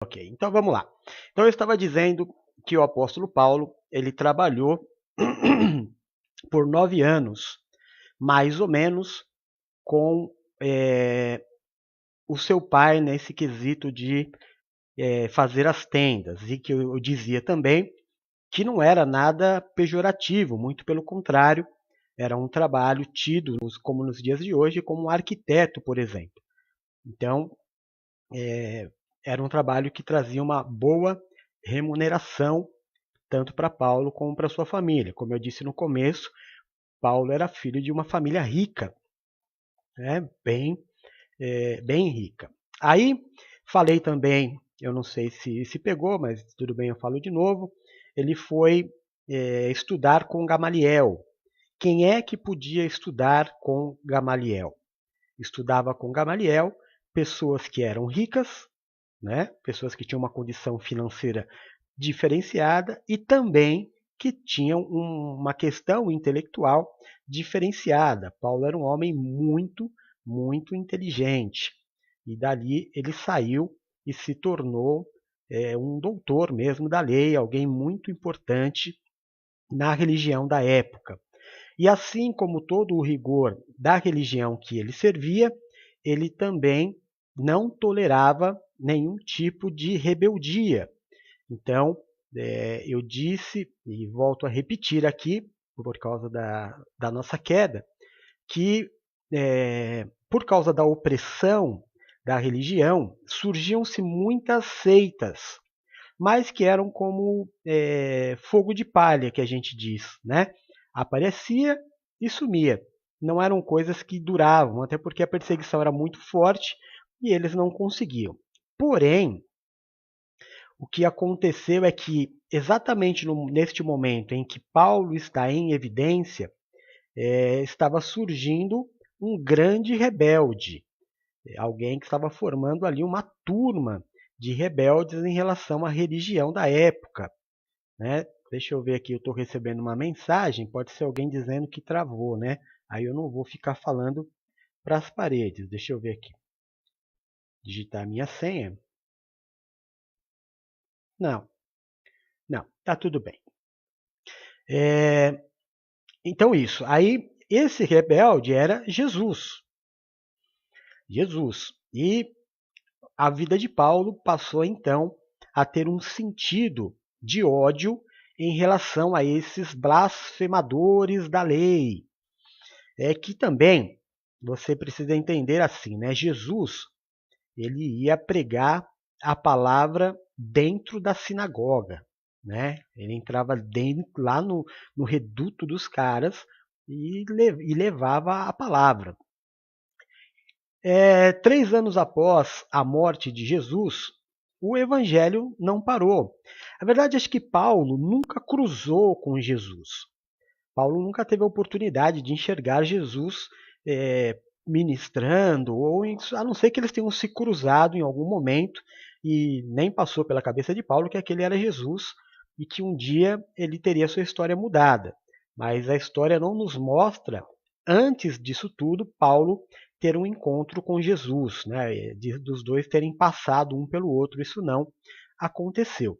Ok, então vamos lá. Então eu estava dizendo que o apóstolo Paulo ele trabalhou por 9 anos, mais ou menos, com o seu pai nesse quesito de fazer as tendas, e que eu dizia também que não era nada pejorativo, muito pelo contrário, era um trabalho tido, como nos dias de hoje, como um arquiteto, por exemplo. Então, era um trabalho que trazia uma boa remuneração tanto para Paulo como para sua família. Como eu disse no começo, Paulo era filho de uma família rica, né? Bem rica. Aí falei também, eu não sei se pegou, mas tudo bem, eu falo de novo. Ele foi estudar com Gamaliel. Quem é que podia estudar com Gamaliel? Estudava com Gamaliel pessoas que eram ricas, né? Pessoas que tinham uma condição financeira diferenciada e também que tinham uma questão intelectual diferenciada. Paulo era um homem muito inteligente. E dali ele saiu e se tornou um doutor mesmo da lei, alguém muito importante na religião da época. E assim como todo o rigor da religião que ele servia, ele também não tolerava nenhum tipo de rebeldia. Então, eu disse, e volto a repetir aqui, por causa da nossa queda, que por causa da opressão da religião, surgiam-se muitas seitas, mas que eram como fogo de palha, que a gente diz, né? Aparecia e sumia. Não eram coisas que duravam, até porque a perseguição era muito forte e eles não conseguiam. Porém, o que aconteceu é que, exatamente neste momento em que Paulo está em evidência, estava surgindo um grande rebelde, alguém que estava formando ali uma turma de rebeldes em relação à religião da época, né? Deixa eu ver aqui, eu estou recebendo uma mensagem, pode ser alguém dizendo que travou, né? Aí eu não vou ficar falando para as paredes. Deixa eu ver aqui. Digitar minha senha. Não, não, tá tudo bem. Então isso. Aí esse rebelde era Jesus. Jesus. E a vida de Paulo passou então a ter um sentido de ódio em relação a esses blasfemadores da lei. É que também você precisa entender assim, né? Jesus, ele ia pregar a palavra dentro da sinagoga, né? Ele entrava lá no reduto dos caras e levava a palavra. 3 anos após a morte de Jesus, o evangelho não parou. A verdade é que Paulo nunca cruzou com Jesus. Paulo nunca teve a oportunidade de enxergar Jesus ministrando, a não ser que eles tenham se cruzado em algum momento e nem passou pela cabeça de Paulo que aquele era Jesus e que um dia ele teria sua história mudada. Mas a história não nos mostra, antes disso tudo, Paulo ter um encontro com Jesus, né? Dos dois terem passado um pelo outro. Isso não aconteceu.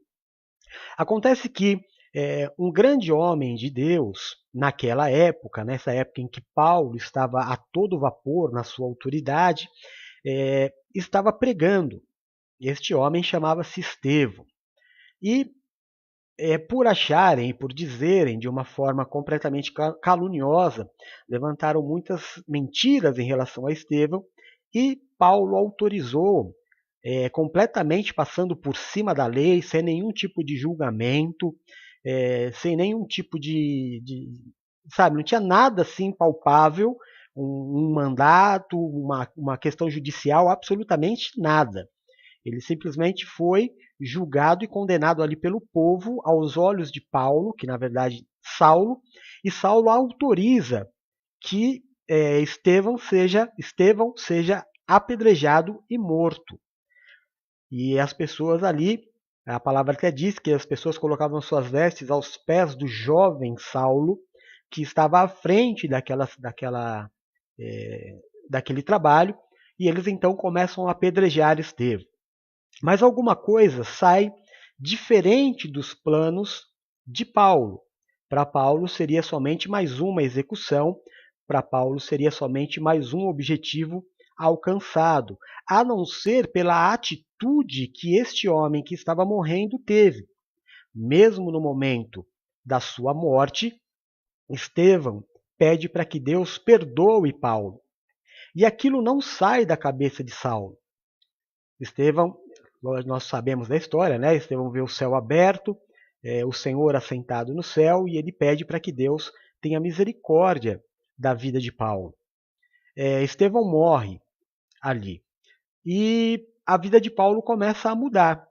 Acontece que um grande homem de Deus, naquela época, nessa época em que Paulo estava a todo vapor na sua autoridade, estava pregando. Este homem chamava-se Estevão. E por acharem, por dizerem de uma forma completamente caluniosa, levantaram muitas mentiras em relação a Estevão e Paulo autorizou, completamente passando por cima da lei, sem nenhum tipo de julgamento, sem nenhum tipo sabe, não tinha nada assim palpável, um mandato, uma questão judicial, absolutamente nada. Ele simplesmente foi julgado e condenado ali pelo povo aos olhos de Paulo, que na verdade Saulo, e Saulo autoriza que Estevão seja apedrejado e morto. E as pessoas ali, a palavra até diz que as pessoas colocavam suas vestes aos pés do jovem Saulo, que estava à frente daquele trabalho, e eles então começam a apedrejar Estevão. Mas alguma coisa sai diferente dos planos de Paulo. Para Paulo seria somente mais uma execução, para Paulo seria somente mais um objetivo alcançado, a não ser pela atitude que este homem que estava morrendo teve. Mesmo no momento da sua morte, Estevão pede para que Deus perdoe Paulo. E aquilo não sai da cabeça de Saulo. Estevão, nós sabemos da história, né? Estevão vê o céu aberto, o Senhor assentado no céu, e ele pede para que Deus tenha misericórdia da vida de Paulo. Estevão morre ali. E a vida de Paulo começa a mudar.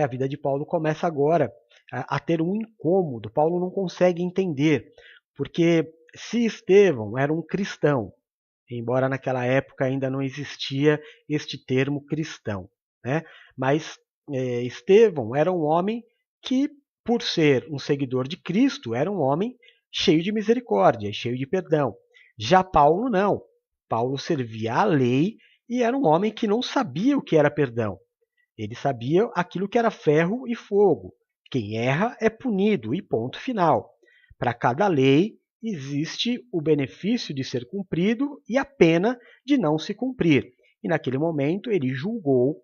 A vida de Paulo começa agora a ter um incômodo. Paulo não consegue entender, porque se Estevão era um cristão, embora naquela época ainda não existia este termo cristão, né? Mas Estevão era um homem que, por ser um seguidor de Cristo, era um homem cheio de misericórdia, cheio de perdão. Já Paulo não. Paulo servia à lei e era um homem que não sabia o que era perdão. Ele sabia aquilo que era ferro e fogo. Quem erra é punido e ponto final. Para cada lei existe o benefício de ser cumprido e a pena de não se cumprir. E naquele momento ele julgou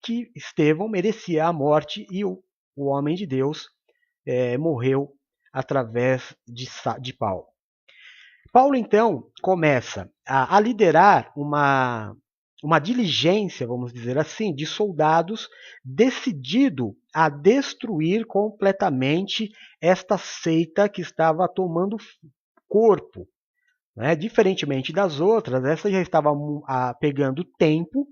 que Estevão merecia a morte e o homem de Deus morreu através de Paulo. Paulo então começa a liderar uma diligência, vamos dizer assim, de soldados decidido a destruir completamente esta seita que estava tomando corpo. Né? Diferentemente das outras, essa já estava pegando tempo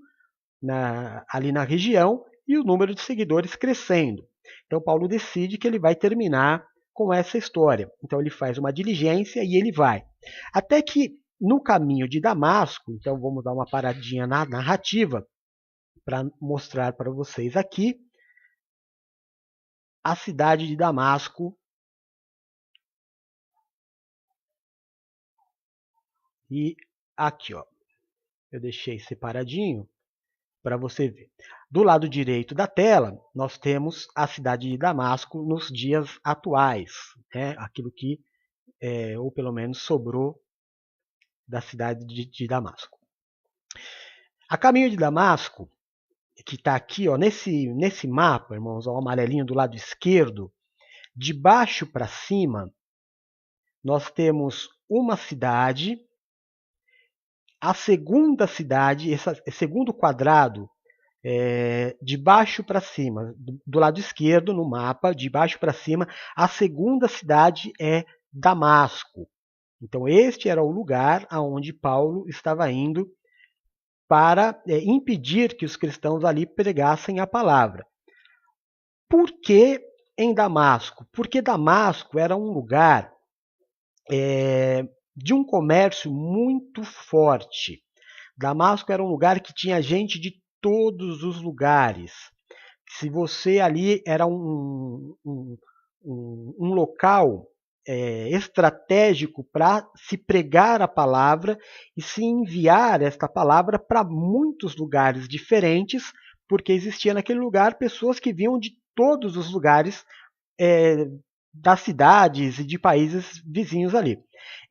ali na região e o número de seguidores crescendo. Então Paulo decide que ele vai terminar com essa história. Então ele faz uma diligência e ele vai. Até que no caminho de Damasco, então vamos dar uma paradinha na narrativa para mostrar para vocês aqui a cidade de Damasco. E aqui, ó, eu deixei separadinho para você ver. Do lado direito da tela, nós temos a cidade de Damasco nos dias atuais, né? Aquilo que, ou pelo menos, sobrou da cidade de Damasco. A caminho de Damasco, que está aqui, ó, nesse mapa, irmãos, ó, o amarelinho do lado esquerdo, de baixo para cima, nós temos uma cidade. A segunda cidade, esse segundo quadrado, de baixo para cima, do lado esquerdo no mapa, de baixo para cima, a segunda cidade é Damasco. Então este era o lugar aonde Paulo estava indo para impedir que os cristãos ali pregassem a palavra. Por que em Damasco? Porque Damasco era um lugar de um comércio muito forte. Damasco era um lugar que tinha gente de todos os lugares. Se você ali era um local estratégico para se pregar a palavra e se enviar esta palavra para muitos lugares diferentes, porque existia naquele lugar pessoas que vinham de todos os lugares das cidades e de países vizinhos ali.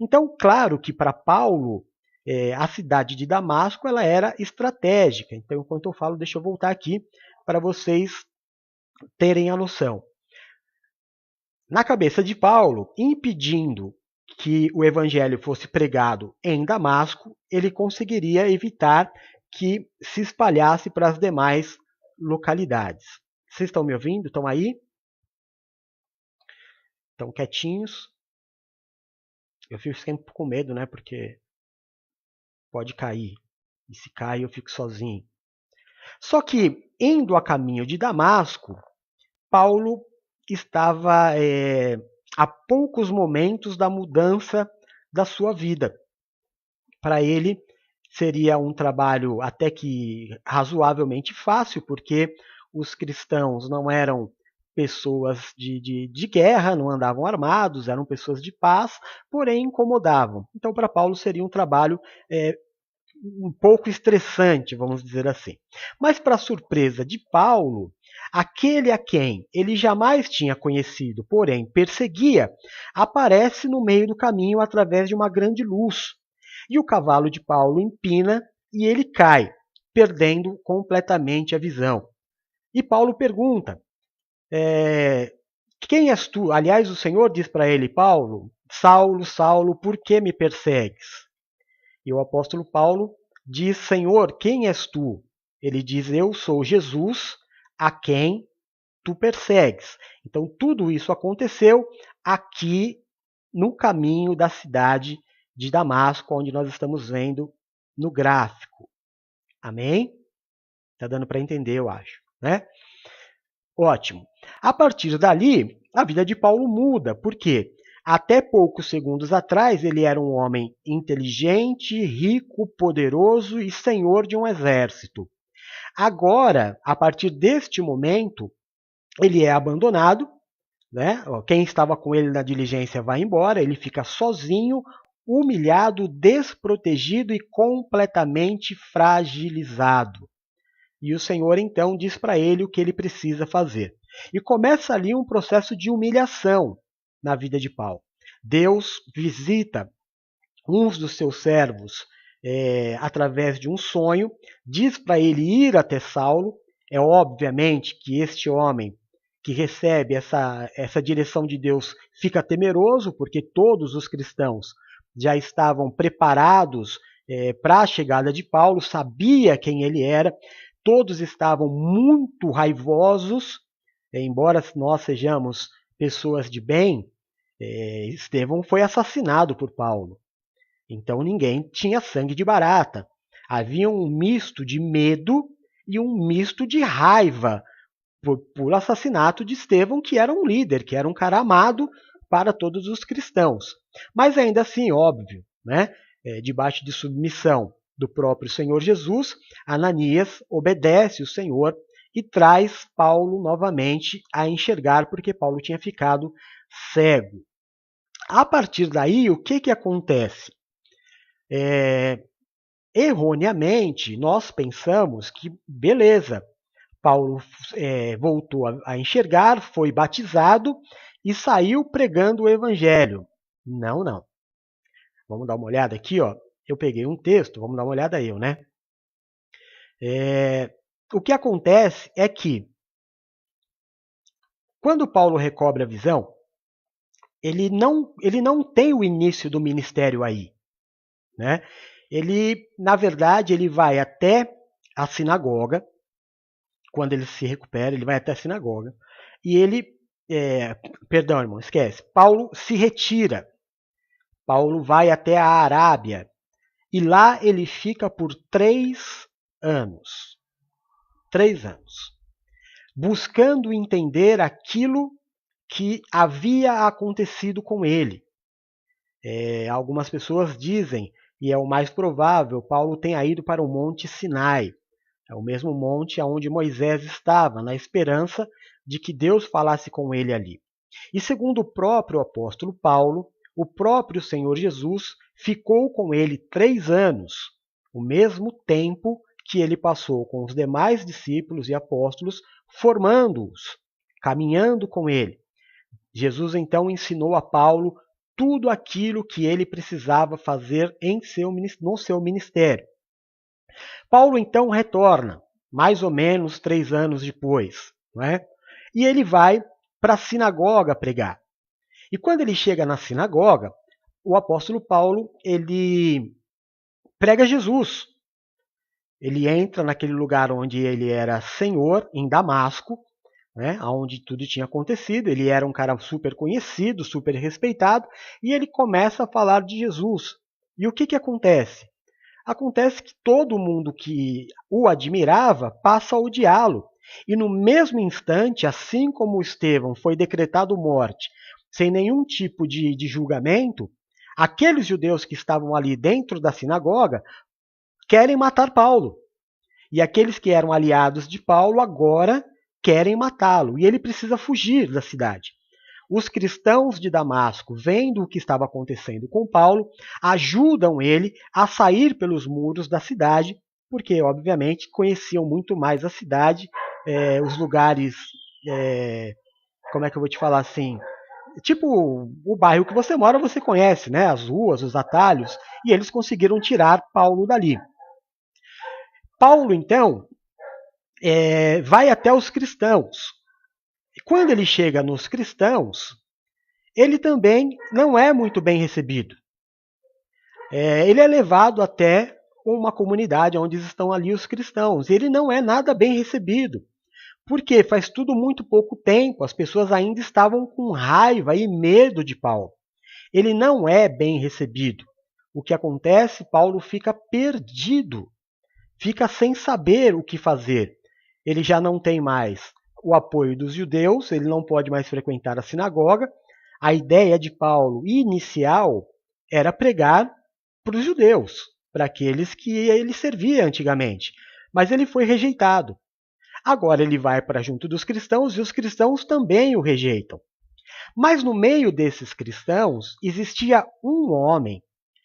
Então, claro que para Paulo, a cidade de Damasco ela era estratégica. Então, enquanto eu falo, deixa eu voltar aqui para vocês terem a noção. Na cabeça de Paulo, impedindo que o evangelho fosse pregado em Damasco, ele conseguiria evitar que se espalhasse para as demais localidades. Vocês estão me ouvindo? Estão aí? Estão quietinhos? Eu fico sempre com medo, né? Porque pode cair. E se cai, eu fico sozinho. Só que, indo a caminho de Damasco, Paulo estava a poucos momentos da mudança da sua vida. Para ele, seria um trabalho até que razoavelmente fácil, porque os cristãos não eram pessoas de guerra, não andavam armados, eram pessoas de paz, porém incomodavam. Então, para Paulo, seria um trabalho um pouco estressante, vamos dizer assim. Mas, para surpresa de Paulo, aquele a quem ele jamais tinha conhecido, porém perseguia, aparece no meio do caminho através de uma grande luz. E o cavalo de Paulo empina e ele cai, perdendo completamente a visão. E Paulo pergunta: quem és tu? Aliás, o Senhor diz para ele: Paulo, Saulo, Saulo, por que me persegues? E o apóstolo Paulo diz: Senhor, quem és tu? Ele diz: eu sou Jesus, a quem tu persegues. Então, tudo isso aconteceu aqui no caminho da cidade de Damasco, onde nós estamos vendo no gráfico. Amém? Está dando para entender, eu acho, né? Ótimo. A partir dali, a vida de Paulo muda. Por quê? Até poucos segundos atrás, ele era um homem inteligente, rico, poderoso e senhor de um exército. Agora, a partir deste momento, ele é abandonado, né? Quem estava com ele na diligência vai embora, ele fica sozinho, humilhado, desprotegido e completamente fragilizado. E o Senhor então diz para ele o que ele precisa fazer. E começa ali um processo de humilhação na vida de Paulo. Deus visita uns dos seus servos através de um sonho, diz para ele ir até Saulo. É obviamente que este homem que recebe essa direção de Deus fica temeroso, porque todos os cristãos já estavam preparados para a chegada de Paulo, sabia quem ele era, todos estavam muito raivosos, embora nós sejamos pessoas de bem, Estevão foi assassinado por Paulo. Então ninguém tinha sangue de barata. Havia um misto de medo e um misto de raiva por assassinato de Estevão, que era um líder, que era um cara amado para todos os cristãos. Mas ainda assim, óbvio, né? Debaixo de submissão do próprio Senhor Jesus, Ananias obedece o Senhor e traz Paulo novamente a enxergar, porque Paulo tinha ficado cego. A partir daí, o que acontece? Erroneamente, nós pensamos que, beleza, Paulo voltou a enxergar, foi batizado e saiu pregando o evangelho. Não, não. Vamos dar uma olhada aqui, ó. Eu peguei um texto, vamos dar uma olhada aí, né? O que acontece é que, quando Paulo recobre a visão, ele não tem o início do ministério aí, né? Ele, na verdade, ele vai até a sinagoga. Quando ele se recupera, ele vai até a sinagoga. E ele, perdão, irmão, esquece. Paulo se retira. Paulo vai até a Arábia. E lá ele fica por 3 anos. 3 anos. Buscando entender aquilo que havia acontecido com ele. Algumas pessoas dizem, e é o mais provável, Paulo tenha ido para o Monte Sinai. É o mesmo monte onde Moisés estava, na esperança de que Deus falasse com ele ali. E segundo o próprio apóstolo Paulo, o próprio Senhor Jesus ficou com ele 3 anos, o mesmo tempo que ele passou com os demais discípulos e apóstolos, formando-os, caminhando com ele. Jesus então ensinou a Paulo tudo aquilo que ele precisava fazer no seu ministério. Paulo então retorna, mais ou menos 3 anos depois, não é? E ele vai para a sinagoga pregar. E quando ele chega na sinagoga, o apóstolo Paulo ele prega Jesus. Ele entra naquele lugar onde ele era senhor, em Damasco, né, onde tudo tinha acontecido. Ele era um cara super conhecido, super respeitado, e ele começa a falar de Jesus. E o que acontece? Acontece que todo mundo que o admirava passa a odiá-lo. E no mesmo instante, assim como Estevão foi decretado morte, sem nenhum tipo de julgamento, aqueles judeus que estavam ali dentro da sinagoga querem matar Paulo. E aqueles que eram aliados de Paulo agora querem matá-lo. E ele precisa fugir da cidade. Os cristãos de Damasco, vendo o que estava acontecendo com Paulo, ajudam ele a sair pelos muros da cidade, porque, obviamente, conheciam muito mais a cidade, os lugares, como é que eu vou te falar assim, tipo o bairro que você mora, você conhece, né? As ruas, os atalhos, e eles conseguiram tirar Paulo dali. Paulo, então, vai até os cristãos. E quando ele chega nos cristãos, ele também não é muito bem recebido. Ele é levado até uma comunidade onde estão ali os cristãos. Ele não é nada bem recebido. Porque faz tudo muito pouco tempo, as pessoas ainda estavam com raiva e medo de Paulo. Ele não é bem recebido. O que acontece? Paulo fica perdido, fica sem saber o que fazer. Ele já não tem mais o apoio dos judeus, ele não pode mais frequentar a sinagoga. A ideia de Paulo inicial era pregar para os judeus, para aqueles que ele servia antigamente. Mas ele foi rejeitado. Agora ele vai para junto dos cristãos e os cristãos também o rejeitam. Mas no meio desses cristãos existia um homem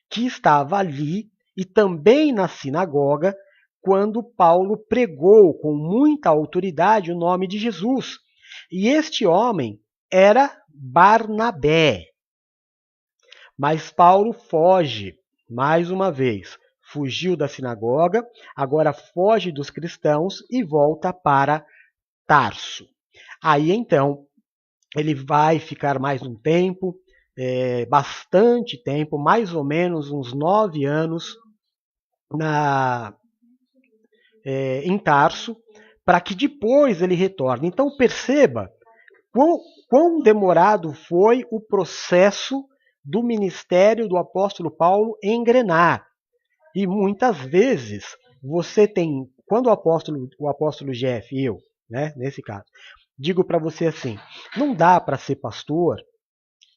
que estava ali e também na sinagoga quando Paulo pregou com muita autoridade o nome de Jesus. E este homem era Barnabé. Mas Paulo foge, mais uma vez. Fugiu da sinagoga, agora foge dos cristãos e volta para Tarso. Aí então ele vai ficar mais um tempo, bastante tempo, mais ou menos uns 9 anos em Tarso, para que depois ele retorne. Então perceba quão demorado foi o processo do ministério do apóstolo Paulo engrenar. E muitas vezes você tem, quando o apóstolo Jeff e eu, né, nesse caso, digo para você assim, não dá para ser pastor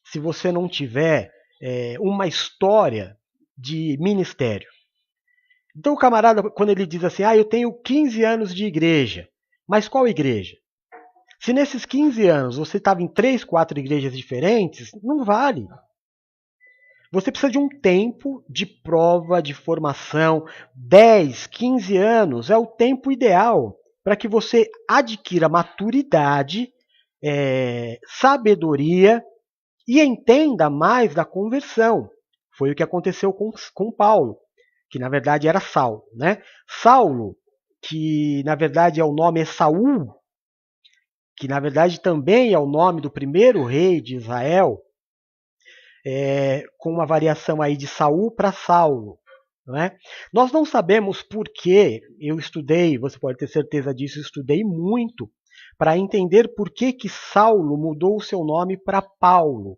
se você não tiver uma história de ministério. Então o camarada, quando ele diz assim, eu tenho 15 anos de igreja, mas qual igreja? Se nesses 15 anos você estava em 3, 4 igrejas diferentes, não vale. Você precisa de um tempo de prova, de formação. 10, 15 anos é o tempo ideal para que você adquira maturidade, sabedoria e entenda mais da conversão. Foi o que aconteceu com Paulo, que na verdade era Saulo, né? Saulo, que na verdade o nome é Saul, que na verdade também é o nome do primeiro rei de Israel, com uma variação aí de Saul para Saulo. Não é? Nós não sabemos por que, eu estudei, você pode ter certeza disso, estudei muito, para entender por que Saulo mudou o seu nome para Paulo.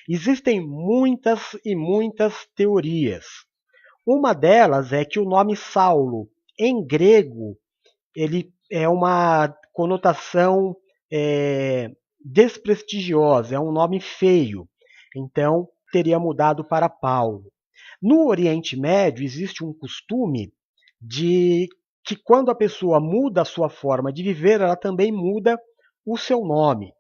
Existem muitas e muitas teorias. Uma delas é que o nome Saulo, em grego, ele é uma conotação desprestigiosa, é um nome feio. Então, teria mudado para Paulo. No Oriente Médio, existe um costume de que quando a pessoa muda a sua forma de viver, ela também muda o seu nome.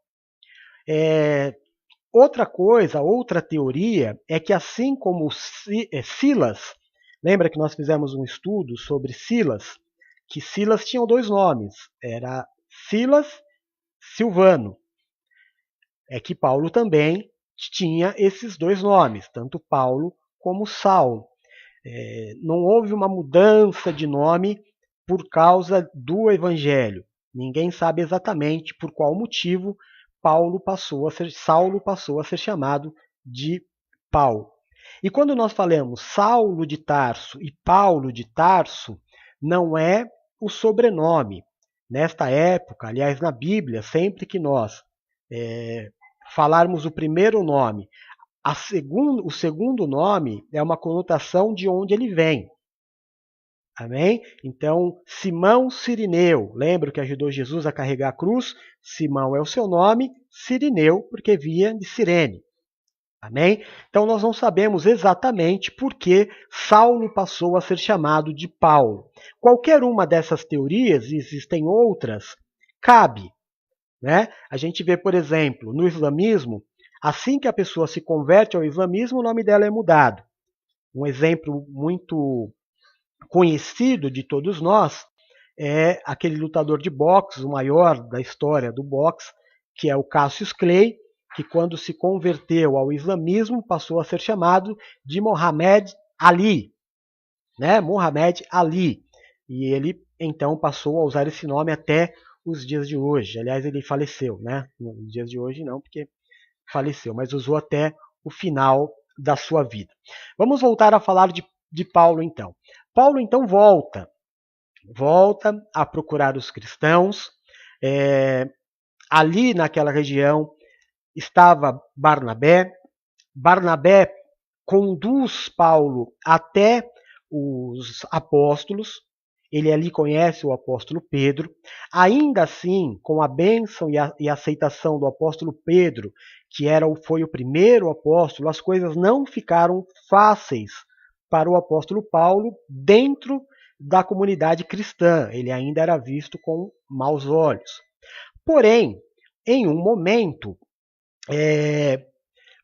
Outra teoria é que assim como Silas, lembra que nós fizemos um estudo sobre Silas, que Silas tinha 2 nomes, era Silas, Silvano. É que Paulo também tinha esses 2 nomes, tanto Paulo como Saulo. Não houve uma mudança de nome por causa do Evangelho. Ninguém sabe exatamente por qual motivo Saulo passou a ser chamado de Paulo. E quando nós falamos Saulo de Tarso e Paulo de Tarso, não é o sobrenome. Nesta época, aliás, na Bíblia, sempre que nós falarmos o primeiro nome, o segundo nome é uma conotação de onde ele vem. Amém? Então, Simão Cirineu, lembra que ajudou Jesus a carregar a cruz? Simão é o seu nome, Cirineu, porque via de Cirene. Amém? Então, nós não sabemos exatamente por que Saulo passou a ser chamado de Paulo. Qualquer uma dessas teorias, existem outras, cabe. né? A gente vê, por exemplo, no islamismo, assim que a pessoa se converte ao islamismo, o nome dela é mudado. Um exemplo muito conhecido de todos nós é aquele lutador de boxe, o maior da história do boxe, que é o Cassius Clay, que quando se converteu ao islamismo passou a ser chamado de Muhammad Ali, né? Muhammad Ali. E ele então passou a usar esse nome até os dias de hoje. Aliás, ele faleceu, né? Nos dias de hoje não, porque faleceu, mas usou até o final da sua vida. Vamos voltar a falar de Paulo então. Paulo então volta a procurar os cristãos. Ali naquela região estava Barnabé. Barnabé conduz Paulo até os apóstolos. Ele ali conhece o apóstolo Pedro. Ainda assim, com a bênção e a aceitação do apóstolo Pedro, que foi o primeiro apóstolo, as coisas não ficaram fáceis para o apóstolo Paulo dentro da comunidade cristã. Ele ainda era visto com maus olhos. Porém, em um momento,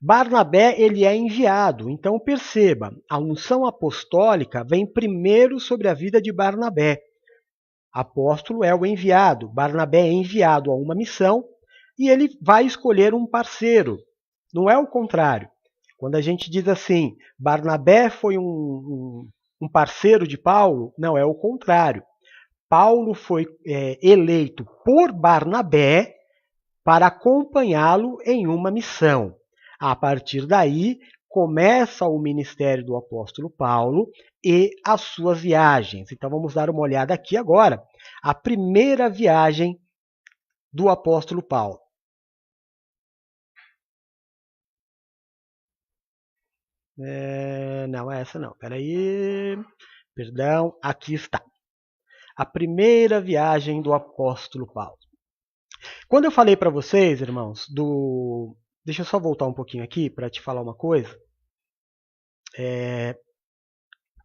Barnabé ele é enviado. Então perceba, a unção apostólica vem primeiro sobre a vida de Barnabé. Apóstolo é o enviado. Barnabé é enviado a uma missão e ele vai escolher um parceiro. Não é o contrário. Quando a gente diz assim, Barnabé foi um parceiro de Paulo, não, é o contrário. Paulo foi eleito por Barnabé para acompanhá-lo em uma missão. A partir daí, começa o ministério do apóstolo Paulo e as suas viagens. Então vamos dar uma olhada aqui agora. A primeira viagem do apóstolo Paulo. Não é essa não, peraí. Perdão, aqui está. A primeira viagem do apóstolo Paulo. Quando eu falei para vocês, irmãos, Deixa eu só voltar um pouquinho aqui para te falar uma coisa.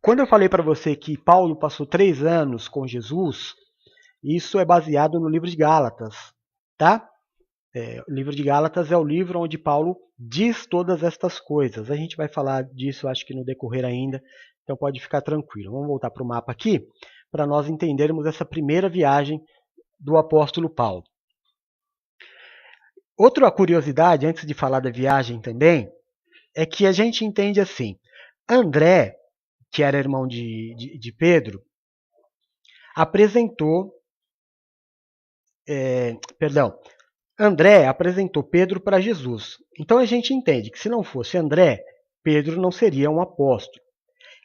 Quando eu falei para você que Paulo passou 3 anos com Jesus, isso é baseado no livro de Gálatas, tá? O livro de Gálatas é o livro onde Paulo diz todas estas coisas. A gente vai falar disso, acho que no decorrer ainda, então pode ficar tranquilo. Vamos voltar para o mapa aqui, para nós entendermos essa primeira viagem do apóstolo Paulo. Outra curiosidade, antes de falar da viagem também, é que a gente entende assim, André, que era irmão de Pedro, André apresentou Pedro para Jesus. Então a gente entende que se não fosse André, Pedro não seria um apóstolo.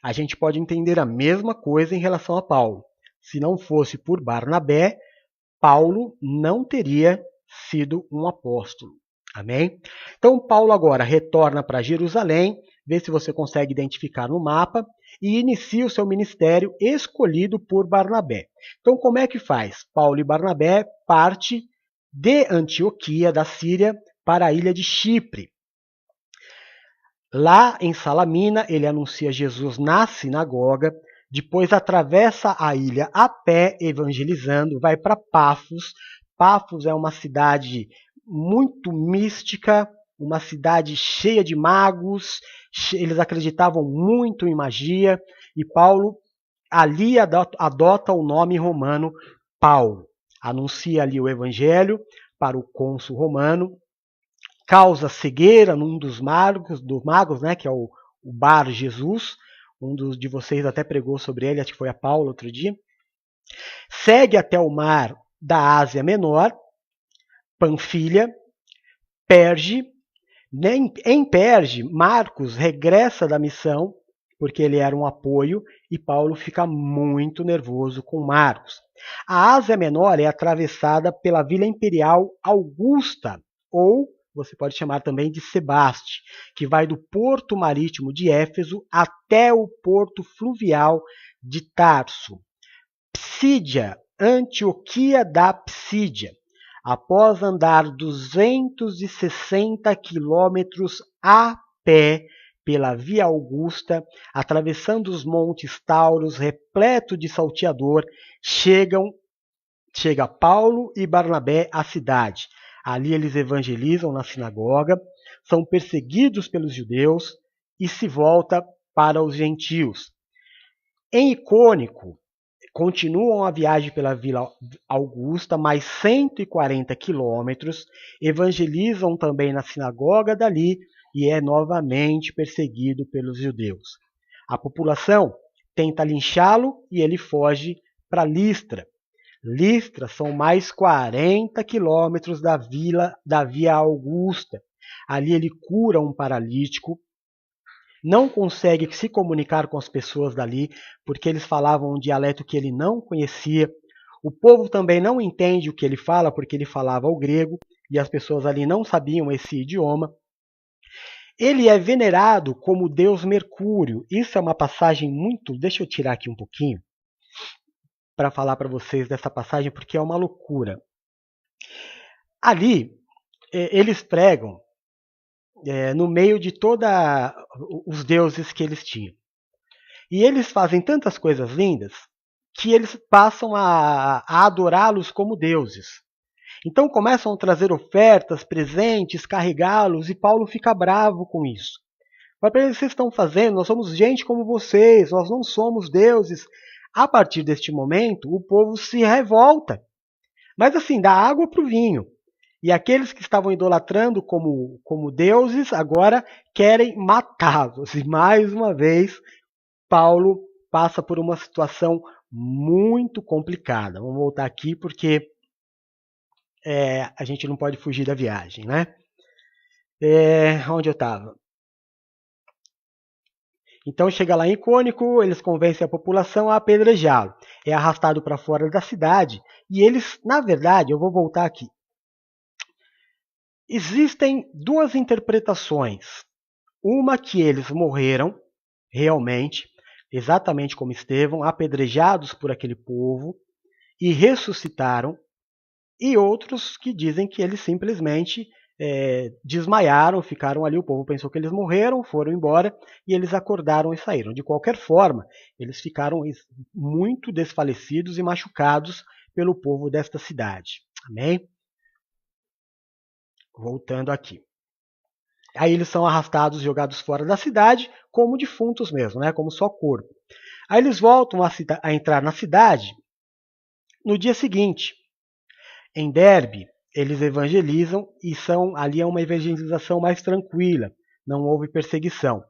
A gente pode entender a mesma coisa em relação a Paulo. Se não fosse por Barnabé, Paulo não teria sido um apóstolo. Amém? Então Paulo agora retorna para Jerusalém, vê se você consegue identificar no mapa, e inicia o seu ministério escolhido por Barnabé. Então como é que faz? Paulo e Barnabé partem de Antioquia, da Síria, para a ilha de Chipre. Lá em Salamina, ele anuncia Jesus na sinagoga, depois atravessa a ilha a pé, evangelizando, vai para Pafos. Pafos é uma cidade muito mística, uma cidade cheia de magos, eles acreditavam muito em magia, e Paulo ali adota o nome romano Paulo. Anuncia ali o evangelho para o cônsul romano, causa cegueira num dos magos, né, que é o Bar Jesus, de vocês até pregou sobre ele, acho que foi a Paulo outro dia. Segue até o mar da Ásia Menor, Panfilha, Perge. Em Perge, Marcos regressa da missão, porque ele era um apoio, e Paulo fica muito nervoso com Marcos. A Ásia Menor é atravessada pela Vila Imperial Augusta, ou você pode chamar também de Sebaste, que vai do porto marítimo de Éfeso até o porto fluvial de Tarso. Psídia, Antioquia da Psídia. Após andar 260 quilômetros a pé pela Via Augusta, atravessando os montes Tauros, repleto de salteador, chegam chega Paulo e Barnabé à cidade. Ali eles evangelizam na sinagoga, são perseguidos pelos judeus e se volta para os gentios. Em Icônico, continuam a viagem pela Vila Augusta, mais 140 quilômetros, evangelizam também na sinagoga dali e é novamente perseguido pelos judeus. A população tenta linchá-lo e ele foge para Listra. Listra são mais 40 quilômetros da Via Augusta. Ali ele cura um paralítico, não consegue se comunicar com as pessoas dali, porque eles falavam um dialeto que ele não conhecia. O povo também não entende o que ele fala, porque ele falava o grego, e as pessoas ali não sabiam esse idioma. Ele é venerado como deus Mercúrio. Isso é uma passagem muito... Deixa eu tirar aqui um pouquinho, para falar para vocês dessa passagem, porque é uma loucura. Ali, eles pregam no meio de todos os deuses que eles tinham. E eles fazem tantas coisas lindas que eles passam a adorá-los como deuses. Então começam a trazer ofertas, presentes, carregá-los, e Paulo fica bravo com isso. Mas para eles, vocês estão fazendo, nós somos gente como vocês, nós não somos deuses. A partir deste momento, o povo se revolta. Mas assim, dá água para o vinho. E aqueles que estavam idolatrando como deuses, agora querem matá-los. E mais uma vez, Paulo passa por uma situação muito complicada. Vamos voltar aqui porque a gente não pode fugir da viagem, né? Onde eu estava? Então chega lá em Icônico, eles convencem a população a apedrejá-lo. É arrastado para fora da cidade e eles, na verdade, eu vou voltar aqui. Existem duas interpretações. Uma que eles morreram realmente, exatamente como Estevão, apedrejados por aquele povo e ressuscitaram, e outros que dizem que eles simplesmente desmaiaram, ficaram ali, o povo pensou que eles morreram, foram embora e eles acordaram e saíram. De qualquer forma, eles ficaram muito desfalecidos e machucados pelo povo desta cidade. Amém? Voltando aqui. Aí eles são arrastados, jogados fora da cidade, como defuntos mesmo, né? Como só corpo. Aí eles voltam a entrar na cidade no dia seguinte. Em Derbe, eles evangelizam e ali é uma evangelização mais tranquila, não houve perseguição.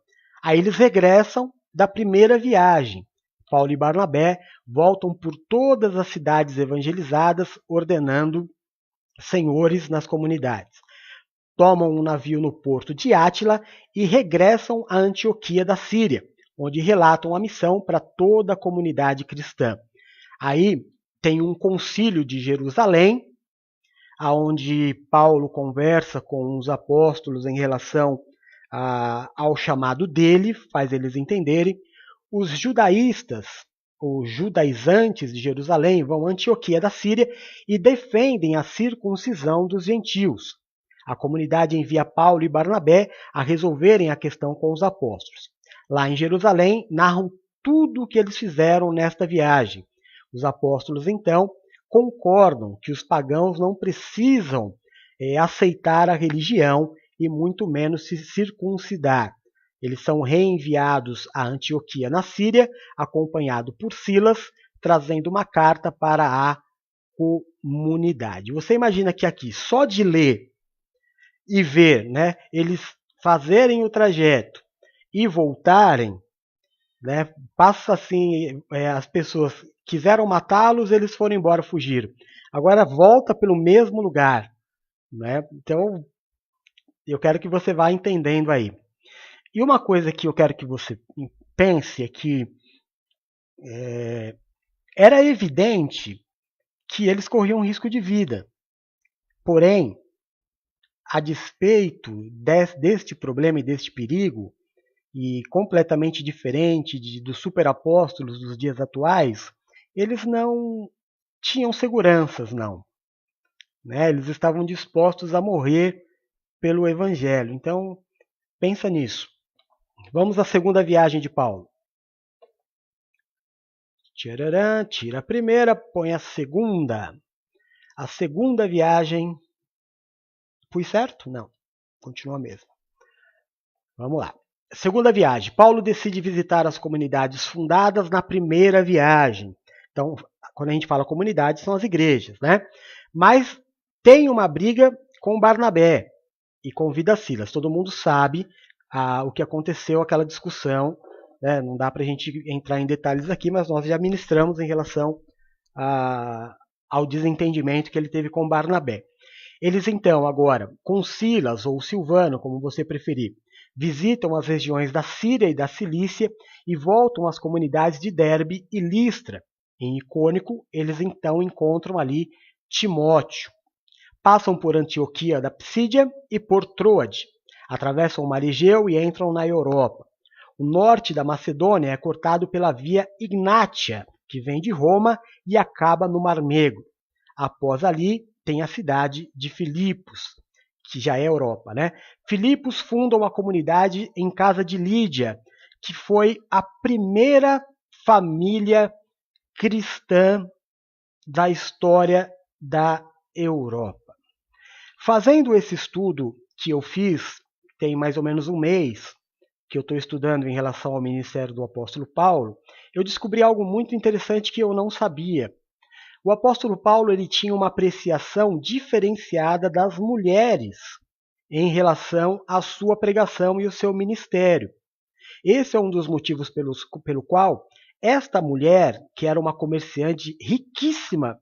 Aí eles regressam da primeira viagem. Paulo e Barnabé voltam por todas as cidades evangelizadas, ordenando senhores nas comunidades. Tomam um navio no porto de Átila e regressam a Antioquia da Síria, onde relatam a missão para toda a comunidade cristã. Aí tem um concílio de Jerusalém, onde Paulo conversa com os apóstolos em relação ao chamado dele, faz eles entenderem. Os judaístas, os judaizantes de Jerusalém, vão a Antioquia da Síria e defendem a circuncisão dos gentios. A comunidade envia Paulo e Barnabé a resolverem a questão com os apóstolos. Lá em Jerusalém, narram tudo o que eles fizeram nesta viagem. Os apóstolos, então, concordam que os pagãos não precisam aceitar a religião e muito menos se circuncidar. Eles são reenviados a Antioquia, na Síria, acompanhado por Silas, trazendo uma carta para a comunidade. Você imagina que aqui, só de ler e ver, né, eles fazerem o trajeto e voltarem, né, passa assim, as pessoas quiseram matá-los, eles foram embora, fugiram. Agora volta pelo mesmo lugar, né? Então eu quero que você vá entendendo aí. E uma coisa que eu quero que você pense é que era evidente que eles corriam risco de vida. Porém, a despeito deste problema e deste perigo, e completamente diferente dos superapóstolos dos dias atuais, eles não tinham seguranças, não. Né? Eles estavam dispostos a morrer pelo Evangelho. Então, pensa nisso. Vamos à segunda viagem de Paulo. Tira a primeira, põe a segunda. A segunda viagem... Fui certo? Não. Continua mesmo. Vamos lá. Segunda viagem. Paulo decide visitar as comunidades fundadas na primeira viagem. Então, quando a gente fala comunidade, são as igrejas, né? Mas tem uma briga com Barnabé e convida Silas. Todo mundo sabe o que aconteceu, aquela discussão, né? Não dá para a gente entrar em detalhes aqui, mas nós já ministramos em relação ao desentendimento que ele teve com Barnabé. Eles então, agora, com Silas ou Silvano, como você preferir, visitam as regiões da Síria e da Cilícia e voltam às comunidades de Derbe e Listra. Em Icônico, eles então encontram ali Timóteo. Passam por Antioquia da Psídia e por Troade. Atravessam o Mar Egeu e entram na Europa. O norte da Macedônia é cortado pela via Ignátia, que vem de Roma e acaba no Mar Negro. Após ali, tem a cidade de Filipos, que já é Europa, né? Filipos funda uma comunidade em casa de Lídia, que foi a primeira família cristã da história da Europa. Fazendo esse estudo que eu fiz, tem mais ou menos um mês, que eu estou estudando em relação ao ministério do apóstolo Paulo, eu descobri algo muito interessante que eu não sabia. O apóstolo Paulo ele tinha uma apreciação diferenciada das mulheres em relação à sua pregação e o seu ministério. Esse é um dos motivos pelo qual esta mulher, que era uma comerciante riquíssima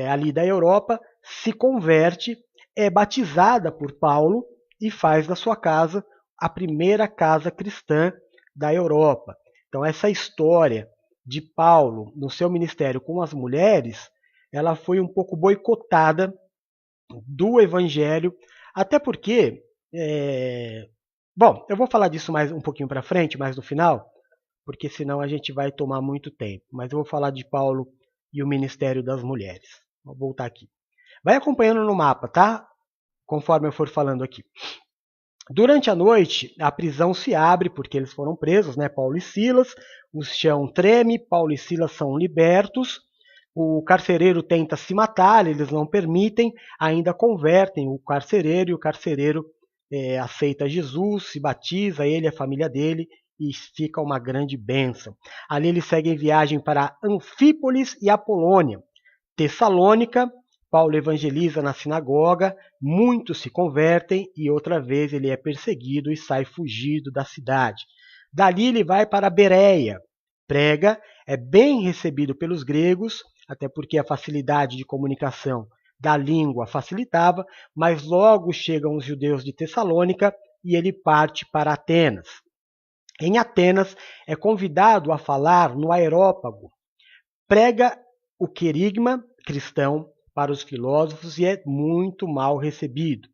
ali da Europa, se converte, é batizada por Paulo e faz da sua casa a primeira casa cristã da Europa. Então essa história de Paulo no seu ministério com as mulheres, ela foi um pouco boicotada do evangelho, até porque, bom, eu vou falar disso mais um pouquinho para frente, mais no final, porque senão a gente vai tomar muito tempo, mas eu vou falar de Paulo e o ministério das mulheres. Vou voltar aqui. Vai acompanhando no mapa, tá? Conforme eu for falando aqui. Durante a noite, a prisão se abre, porque eles foram presos, né? Paulo e Silas, o chão treme, Paulo e Silas são libertos, o carcereiro tenta se matar, eles não permitem, ainda convertem o carcereiro, e o carcereiro aceita Jesus, se batiza, ele e a família dele, e fica uma grande bênção. Ali eles seguem viagem para Anfípolis e Apolônia. Tessalônica, Paulo evangeliza na sinagoga, muitos se convertem e outra vez ele é perseguido e sai fugido da cidade. Dali ele vai para Bereia, prega, é bem recebido pelos gregos, até porque a facilidade de comunicação da língua facilitava, mas logo chegam os judeus de Tessalônica e ele parte para Atenas. Em Atenas é convidado a falar no Areópago, prega o querigma cristão para os filósofos e é muito mal recebido.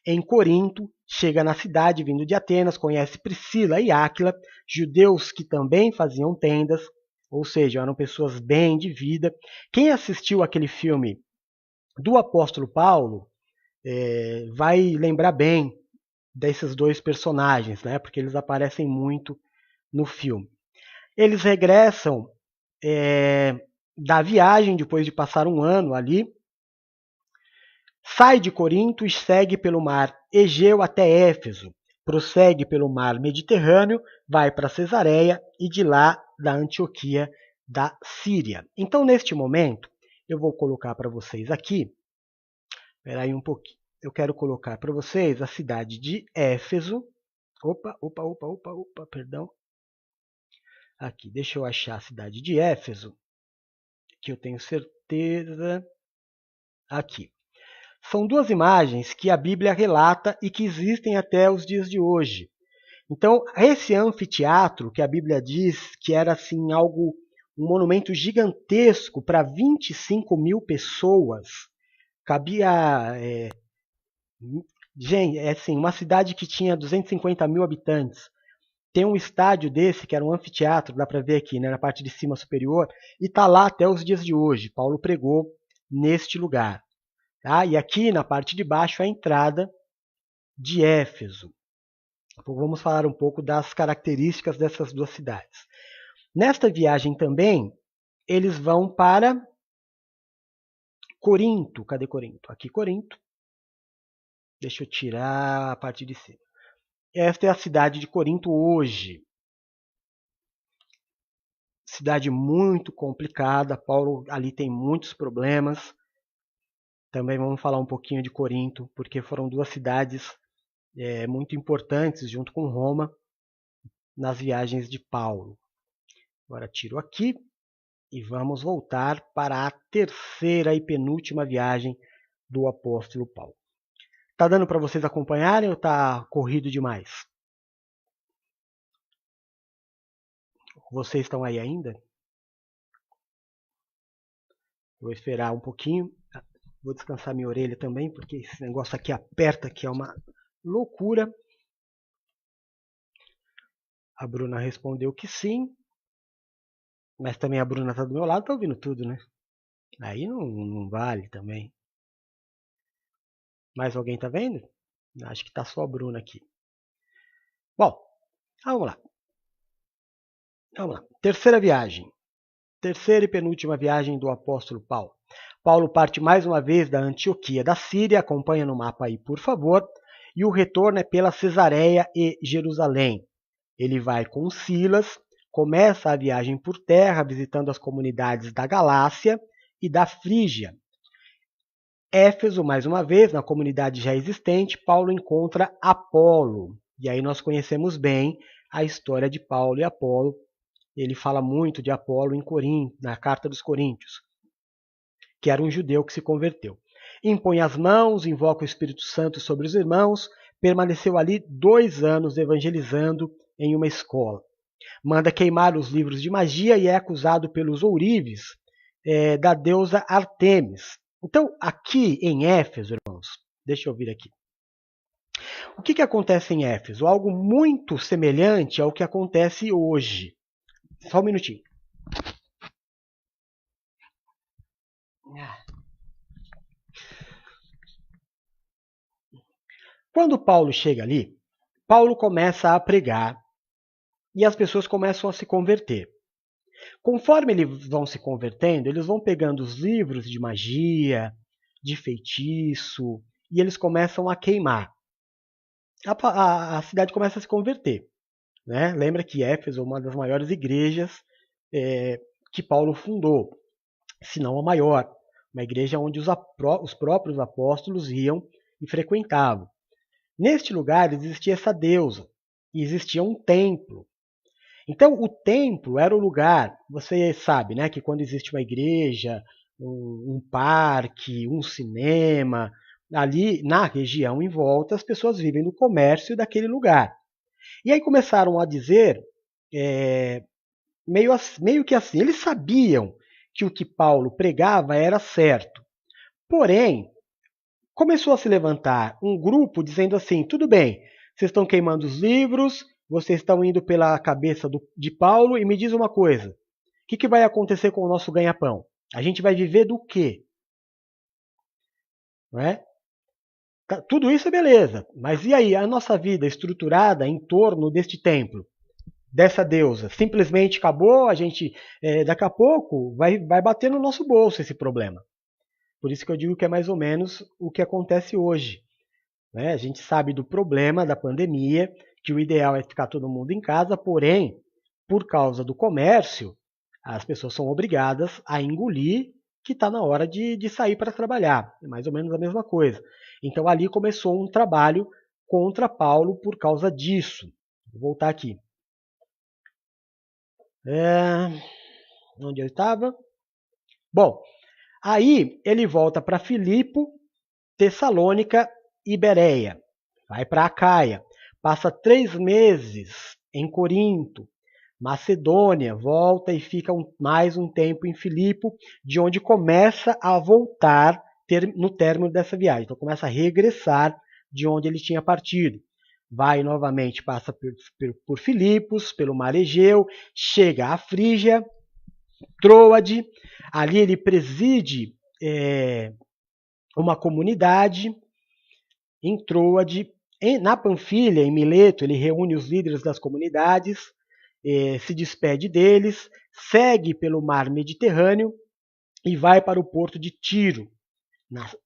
Em Corinto, chega na cidade vindo de Atenas, conhece Priscila e Áquila, judeus que também faziam tendas, ou seja, eram pessoas bem de vida. Quem assistiu aquele filme do apóstolo Paulo vai lembrar bem desses dois personagens, né? Porque eles aparecem muito no filme. Eles regressam da viagem, depois de passar um ano ali, sai de Corinto e segue pelo mar Egeu até Éfeso, prossegue pelo mar Mediterrâneo, vai para Cesareia e de lá da Antioquia da Síria. Então, neste momento, eu vou colocar para vocês aqui, espera aí um pouquinho, eu quero colocar para vocês a cidade de Éfeso. Opa, perdão. Aqui, deixa eu achar a cidade de Éfeso, que eu tenho certeza. Aqui. São duas imagens que a Bíblia relata e que existem até os dias de hoje. Então, esse anfiteatro que a Bíblia diz que era assim algo, um monumento gigantesco para 25 mil pessoas, cabia, gente, assim, uma cidade que tinha 250 mil habitantes. Tem um estádio desse, que era um anfiteatro, dá para ver aqui, né, na parte de cima superior, e está lá até os dias de hoje. Paulo pregou neste lugar. Tá? E aqui na parte de baixo a entrada de Éfeso. Então, vamos falar um pouco das características dessas duas cidades. Nesta viagem também, eles vão para Corinto. Cadê Corinto? Aqui, Corinto. Deixa eu tirar a parte de cima. Esta é a cidade de Corinto hoje. Cidade muito complicada. Paulo ali tem muitos problemas. Também vamos falar um pouquinho de Corinto, porque foram duas cidades muito importantes, junto com Roma, nas viagens de Paulo. Agora tiro aqui e vamos voltar para a terceira e penúltima viagem do apóstolo Paulo. Tá dando para vocês acompanharem ou tá corrido demais? Vocês estão aí ainda? Vou esperar um pouquinho. Vou descansar minha orelha também, porque esse negócio aqui aperta, que é uma loucura. A Bruna respondeu que sim. Mas também a Bruna está do meu lado, tá ouvindo tudo, né? Aí não vale também. Mais alguém tá vendo? Acho que tá só a Bruna aqui. Bom, vamos lá. Vamos lá. Terceira viagem. Terceira e penúltima viagem do apóstolo Paulo. Paulo parte mais uma vez da Antioquia da Síria, acompanha no mapa aí, por favor, e o retorno é pela Cesareia e Jerusalém. Ele vai com Silas, começa a viagem por terra, visitando as comunidades da Galácia e da Frígia. Éfeso, mais uma vez, na comunidade já existente, Paulo encontra Apolo. E aí nós conhecemos bem a história de Paulo e Apolo. Ele fala muito de Apolo em Corinto, na Carta dos Coríntios, que era um judeu que se converteu. Impõe as mãos, invoca o Espírito Santo sobre os irmãos, permaneceu ali 2 anos evangelizando em uma escola. Manda queimar os livros de magia e é acusado pelos ourives da deusa Artemis. Então, aqui em Éfeso, irmãos, deixa eu vir aqui. O que acontece em Éfeso? Algo muito semelhante ao que acontece hoje. Só um minutinho. Quando Paulo chega ali, Paulo começa a pregar e as pessoas começam a se converter. Conforme eles vão se convertendo, eles vão pegando os livros de magia, de feitiço, e eles começam a queimar. A cidade começa a se converter. Né? Lembra que Éfeso é uma das maiores igrejas que Paulo fundou, se não a maior. Uma igreja onde os próprios apóstolos iam e frequentavam. Neste lugar existia essa deusa, e existia um templo. Então, o templo era o lugar, você sabe, né, que quando existe uma igreja, um parque, um cinema, ali na região em volta, as pessoas vivem no comércio daquele lugar. E aí começaram a dizer, meio que assim, eles sabiam que o que Paulo pregava era certo. Porém, começou a se levantar um grupo dizendo assim, tudo bem, vocês estão queimando os livros, vocês estão indo pela cabeça de Paulo e me diz uma coisa, o que vai acontecer com o nosso ganha-pão? A gente vai viver do quê? Não é? Tudo isso é beleza, mas e aí a nossa vida estruturada em torno deste templo, dessa deusa? Simplesmente acabou, a gente daqui a pouco vai bater no nosso bolso esse problema. Por isso que eu digo que é mais ou menos o que acontece hoje. Né? A gente sabe do problema da pandemia, que o ideal é ficar todo mundo em casa, porém, por causa do comércio, as pessoas são obrigadas a engolir que está na hora de sair para trabalhar. É mais ou menos a mesma coisa. Então ali começou um trabalho contra Paulo por causa disso. Vou voltar aqui. Onde eu estava? Bom, aí ele volta para Filipo, Tessalônica e Bereia. Vai para Acaia. Passa 3 meses em Corinto, Macedônia, volta e fica mais um tempo em Filipo, de onde começa a voltar no término dessa viagem. Então começa a regressar de onde ele tinha partido. Vai novamente, passa por Filipos, pelo Mar Egeu, chega à Frígia, Troade, ali ele preside uma comunidade em Troade. Na Panfilha, em Mileto, ele reúne os líderes das comunidades, se despede deles, segue pelo mar Mediterrâneo e vai para o porto de Tiro.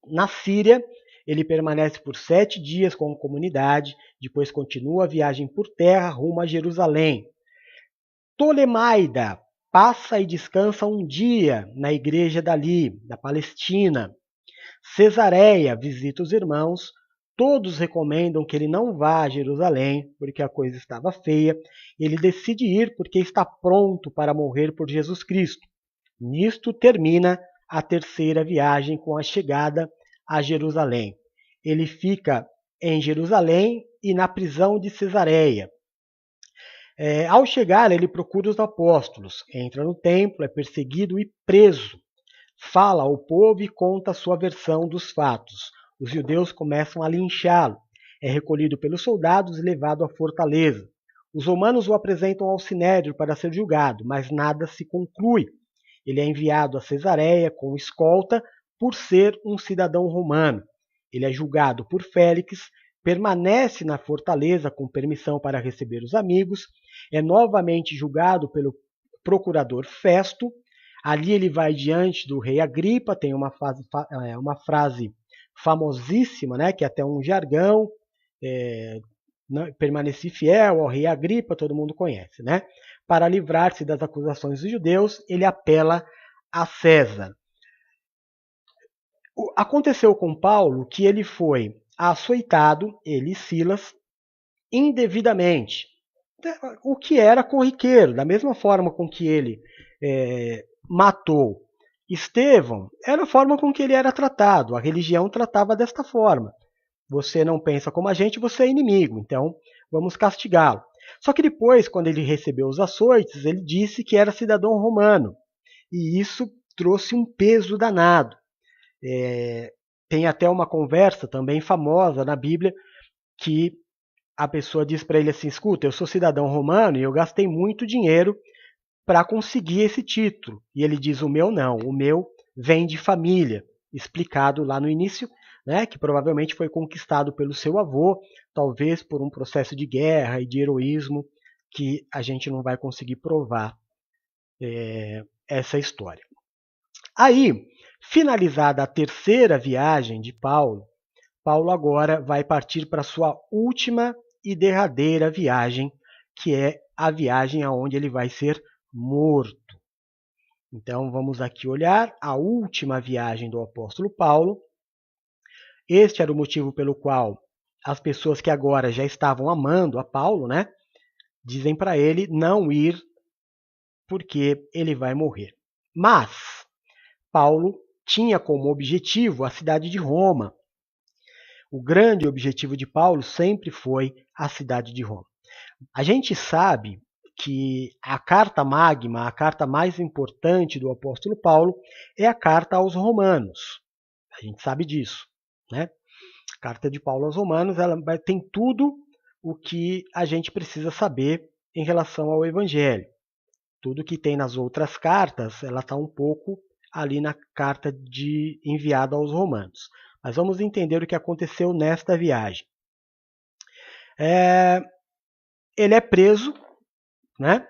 Na Síria, ele permanece por 7 dias com a comunidade, depois continua a viagem por terra rumo a Jerusalém. Ptolemaida passa e descansa um dia na igreja dali, da Palestina. Cesareia visita os irmãos, todos recomendam que ele não vá a Jerusalém, porque a coisa estava feia. Ele decide ir porque está pronto para morrer por Jesus Cristo. Nisto termina a terceira viagem com a chegada a Jerusalém. Ele fica em Jerusalém e na prisão de Cesareia. Ao chegar, ele procura os apóstolos, entra no templo, é perseguido e preso. Fala ao povo e conta a sua versão dos fatos. Os judeus começam a linchá-lo. É recolhido pelos soldados e levado à fortaleza. Os romanos o apresentam ao sinédrio para ser julgado, mas nada se conclui. Ele é enviado a Cesareia com escolta por ser um cidadão romano. Ele é julgado por Félix, permanece na fortaleza com permissão para receber os amigos, é novamente julgado pelo procurador Festo. Ali ele vai diante do rei Agripa, tem uma frase famosíssima, né, que é até um jargão, permaneci fiel ao rei Agripa, todo mundo conhece, né? Para livrar-se das acusações dos judeus, ele apela a César. Aconteceu com Paulo que ele foi açoitado, ele e Silas, indevidamente, o que era corriqueiro, da mesma forma com que ele matou Estevão, era a forma com que ele era tratado, a religião tratava desta forma. Você não pensa como a gente, você é inimigo, então vamos castigá-lo. Só que depois, quando ele recebeu os açoites, ele disse que era cidadão romano, e isso trouxe um peso danado. Tem até uma conversa também famosa na Bíblia que a pessoa diz para ele assim: escuta, eu sou cidadão romano e eu gastei muito dinheiro para conseguir esse título. E ele diz: o meu não, o meu vem de família, explicado lá no início, né, que provavelmente foi conquistado pelo seu avô, talvez por um processo de guerra e de heroísmo que a gente não vai conseguir provar essa história. Aí, finalizada a terceira viagem de Paulo, Paulo agora vai partir para sua última e derradeira viagem, que é a viagem aonde ele vai ser morto. Então vamos aqui olhar a última viagem do apóstolo Paulo. Este era o motivo pelo qual as pessoas que agora já estavam amando a Paulo, né, dizem para ele não ir porque ele vai morrer. Mas Paulo tinha como objetivo a cidade de Roma. O grande objetivo de Paulo sempre foi a cidade de Roma. A gente sabe que a carta magma, a carta mais importante do apóstolo Paulo, é a carta aos Romanos. A gente sabe disso, né? A carta de Paulo aos Romanos, ela tem tudo o que a gente precisa saber em relação ao Evangelho. Tudo que tem nas outras cartas, ela está um pouco ali na carta enviada aos Romanos. Mas vamos entender o que aconteceu nesta viagem. Ele é preso, né?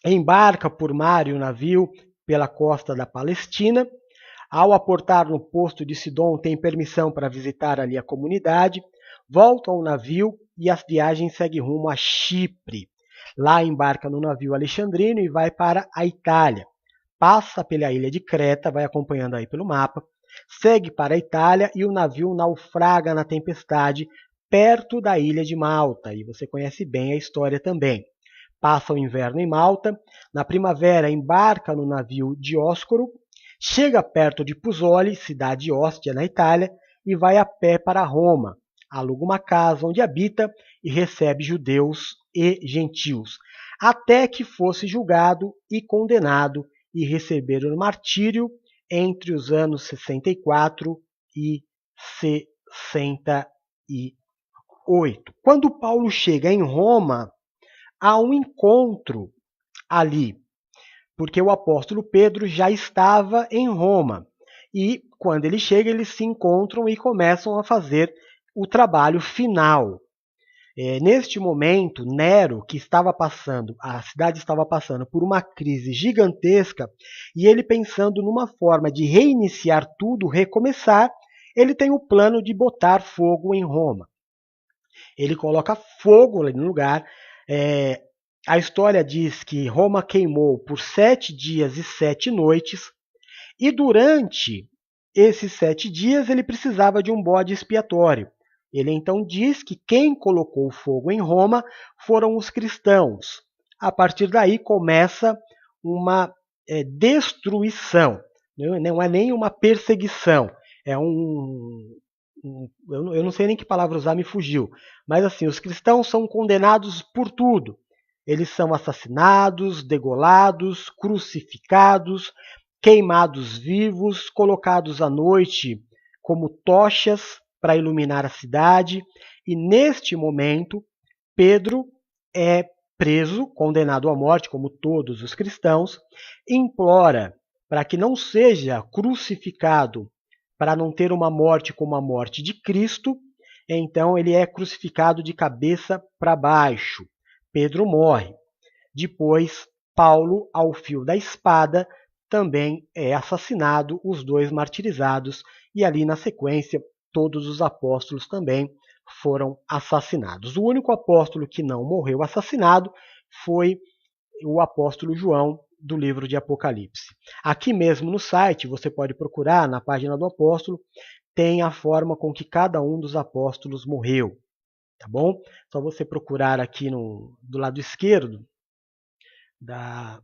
Embarca por mar e o navio pela costa da Palestina. Ao aportar no posto de Sidom, tem permissão para visitar ali a comunidade. Volta ao navio e a viagem segue rumo a Chipre. Lá embarca no navio alexandrino e vai para a Itália. Passa pela ilha de Creta, vai acompanhando aí pelo mapa. Segue para a Itália e o navio naufraga na tempestade perto da ilha de Malta. E você conhece bem a história também. Passa o inverno em Malta. Na primavera embarca no navio Dioscoro. Chega perto de Puzzoli, cidade hóstia na Itália, e vai a pé para Roma. Aluga uma casa onde habita e recebe judeus e gentios, até que fosse julgado e condenado e receber o martírio entre os anos 64 e 68. Quando Paulo chega em Roma, há um encontro ali, porque o apóstolo Pedro já estava em Roma. E quando ele chega, eles se encontram e começam a fazer o trabalho final. Neste momento, Nero, que estava passando, a cidade estava passando por uma crise gigantesca, e ele pensando numa forma de reiniciar tudo, recomeçar, ele tem o plano de botar fogo em Roma. Ele coloca fogo ali no lugar. A história diz que Roma queimou por 7 dias e 7 noites, e durante esses 7 dias ele precisava de um bode expiatório. Ele então diz que quem colocou fogo em Roma foram os cristãos. A partir daí começa uma destruição, não é nem uma perseguição, é eu não sei nem que palavra usar, me fugiu, mas assim, os cristãos são condenados por tudo. Eles são assassinados, degolados, crucificados, queimados vivos, colocados à noite como tochas para iluminar a cidade. E neste momento, Pedro é preso, condenado à morte, como todos os cristãos, implora para que não seja crucificado, para não ter uma morte como a morte de Cristo. Então ele é crucificado de cabeça para baixo. Pedro morre. Depois, Paulo, ao fio da espada, também é assassinado, os dois martirizados, e ali na sequência, todos os apóstolos também foram assassinados. O único apóstolo que não morreu assassinado foi o apóstolo João, do livro de Apocalipse. Aqui mesmo no site, você pode procurar, na página do apóstolo, tem a forma com que cada um dos apóstolos morreu. Tá bom? Só você procurar aqui do lado esquerdo da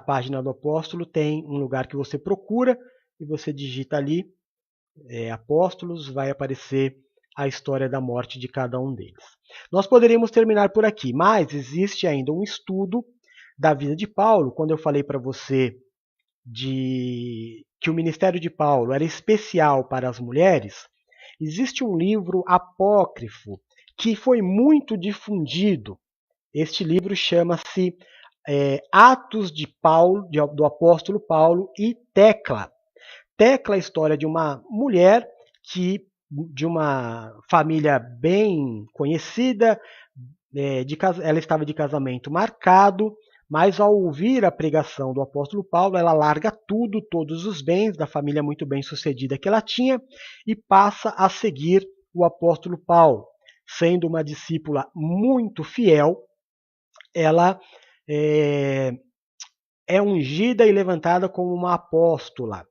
página do apóstolo, tem um lugar que você procura e você digita ali apóstolos, vai aparecer a história da morte de cada um deles. Nós poderíamos terminar por aqui, mas existe ainda um estudo da vida de Paulo. Quando eu falei para você que o ministério de Paulo era especial para as mulheres, existe um livro apócrifo que foi muito difundido. Este livro chama-se Atos de Paulo, do apóstolo Paulo, e Tecla. Tecla é a história de uma mulher de uma família bem conhecida, ela estava de casamento marcado, mas ao ouvir a pregação do apóstolo Paulo, ela larga tudo, todos os bens da família muito bem sucedida que ela tinha, e passa a seguir o apóstolo Paulo. Sendo uma discípula muito fiel, ela é ungida e levantada como uma apóstola.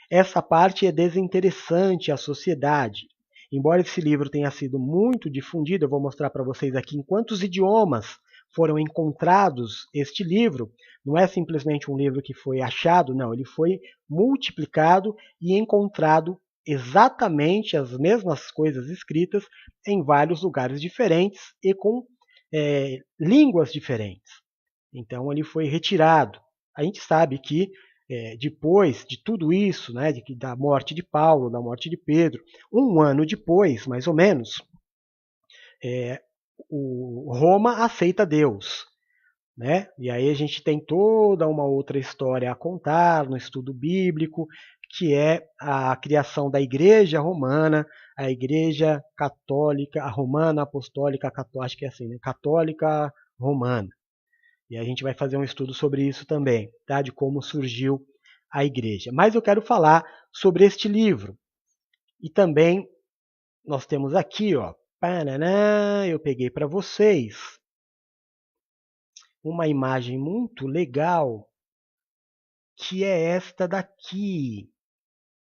Essa parte é desinteressante à sociedade. Embora esse livro tenha sido muito difundido, eu vou mostrar para vocês aqui em quantos idiomas foram encontrados este livro. Não é simplesmente um livro que foi achado, não, ele foi multiplicado e encontrado exatamente as mesmas coisas escritas em vários lugares diferentes e com línguas diferentes. Então ele foi retirado. A gente sabe que depois de tudo isso, né, da morte de Paulo, da morte de Pedro, um ano depois, mais ou menos, Roma aceita Deus. Né? E aí a gente tem toda uma outra história a contar no estudo bíblico, que é a criação da Igreja Romana, a Igreja Católica, a Romana Apostólica Católica, acho que é assim, né? Católica Romana. E a gente vai fazer um estudo sobre isso também, tá? De como surgiu a igreja. Mas eu quero falar sobre este livro. E também nós temos aqui, ó, eu peguei para vocês uma imagem muito legal, que é esta daqui.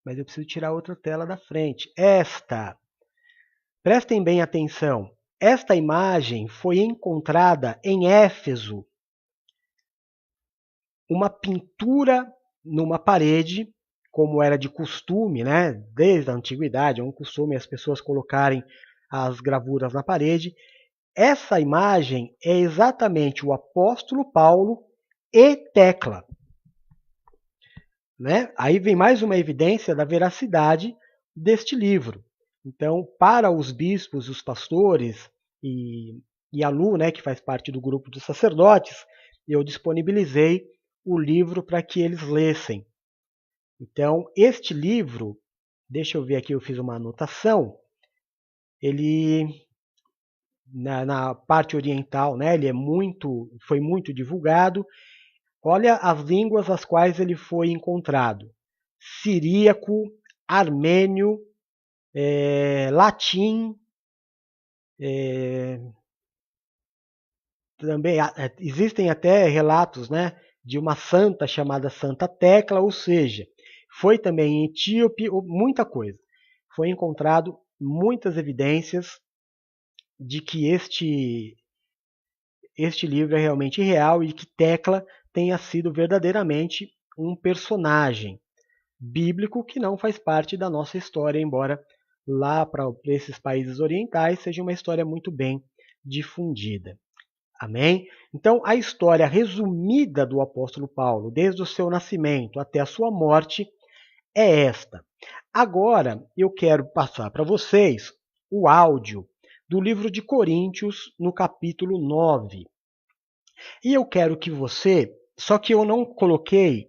Mas eu preciso tirar outra tela da frente. Esta. Prestem bem atenção. Esta imagem foi encontrada em Éfeso. Uma pintura numa parede, como era de costume, né? Desde a antiguidade, é um costume as pessoas colocarem as gravuras na parede. Essa imagem é exatamente o apóstolo Paulo e Tecla. Né? Aí vem mais uma evidência da veracidade deste livro. Então, para os bispos, os pastores e a Lu, né, que faz parte do grupo dos sacerdotes, eu disponibilizei o livro para que eles lessem. Então, este livro, deixa eu ver aqui, eu fiz uma anotação, ele, na parte oriental, né, ele foi muito divulgado. Olha as línguas às quais ele foi encontrado: siríaco, armênio, latim, também existem até relatos, né, de uma santa chamada Santa Tecla, ou seja, foi também em etíope, muita coisa. Foi encontrado muitas evidências de que este livro é realmente real e que Tecla tenha sido verdadeiramente um personagem bíblico que não faz parte da nossa história, embora lá para esses países orientais seja uma história muito bem difundida. Amém? Então, a história resumida do apóstolo Paulo, desde o seu nascimento até a sua morte, é esta. Agora, eu quero passar para vocês o áudio do livro de Coríntios, no capítulo 9. E eu quero que você, só que eu não coloquei,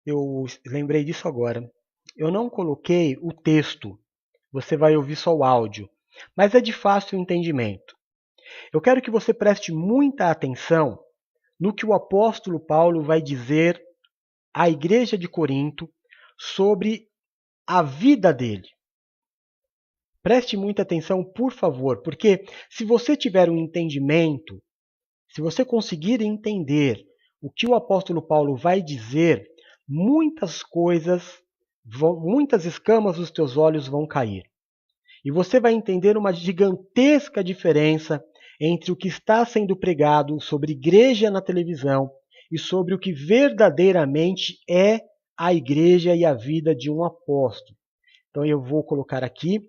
eu lembrei disso agora, eu não coloquei o texto, você vai ouvir só o áudio, mas é de fácil entendimento. Eu quero que você preste muita atenção no que o apóstolo Paulo vai dizer à igreja de Corinto sobre a vida dele. Preste muita atenção, por favor, porque se você tiver um entendimento, se você conseguir entender o que o apóstolo Paulo vai dizer, muitas coisas, muitas escamas dos teus olhos vão cair. E você vai entender uma gigantesca diferença entre o que está sendo pregado sobre igreja na televisão e sobre o que verdadeiramente é a igreja e a vida de um apóstolo. Então eu vou colocar aqui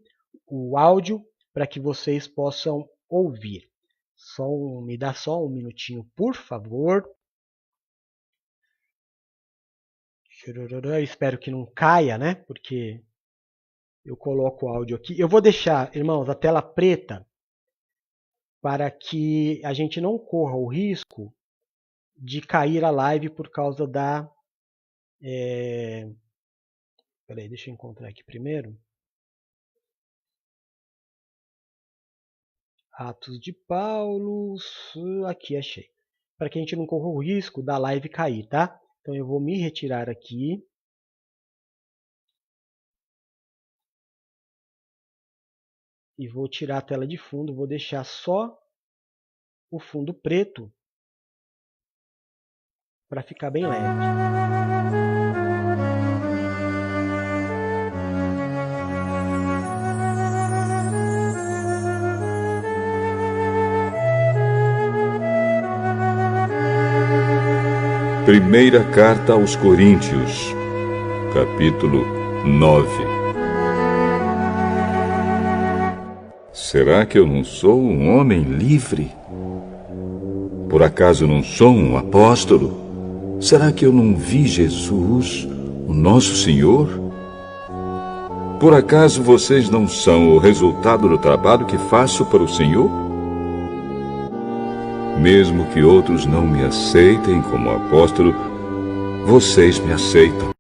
o áudio para que vocês possam ouvir. Me dá só um minutinho, por favor. Eu espero que não caia, né? Porque eu coloco o áudio aqui. Eu vou deixar, irmãos, a tela preta para que a gente não corra o risco de cair a live por causa da... Peraí, deixa eu encontrar aqui primeiro. Atos de Paulo, aqui achei. Para que a gente não corra o risco da live cair, tá? Então eu vou me retirar aqui. E vou tirar a tela de fundo, vou deixar só o fundo preto para ficar bem leve. Primeira carta aos Coríntios, capítulo 9. Será que eu não sou um homem livre? Por acaso não sou um apóstolo? Será que eu não vi Jesus, o nosso Senhor? Por acaso vocês não são o resultado do trabalho que faço para o Senhor? Mesmo que outros não me aceitem como apóstolo, vocês me aceitam.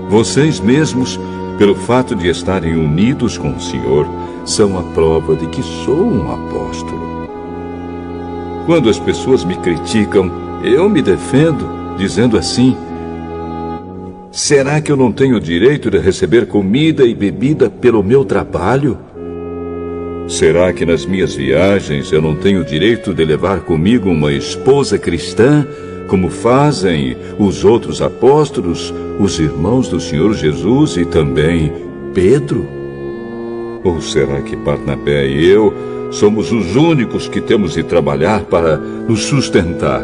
Vocês mesmos, pelo fato de estarem unidos com o Senhor, são a prova de que sou um apóstolo. Quando as pessoas me criticam, eu me defendo, dizendo assim: será que eu não tenho o direito de receber comida e bebida pelo meu trabalho? Será que nas minhas viagens eu não tenho o direito de levar comigo uma esposa cristã, como fazem os outros apóstolos, os irmãos do Senhor Jesus e também Pedro? Ou será que Barnabé e eu somos os únicos que temos de trabalhar para nos sustentar?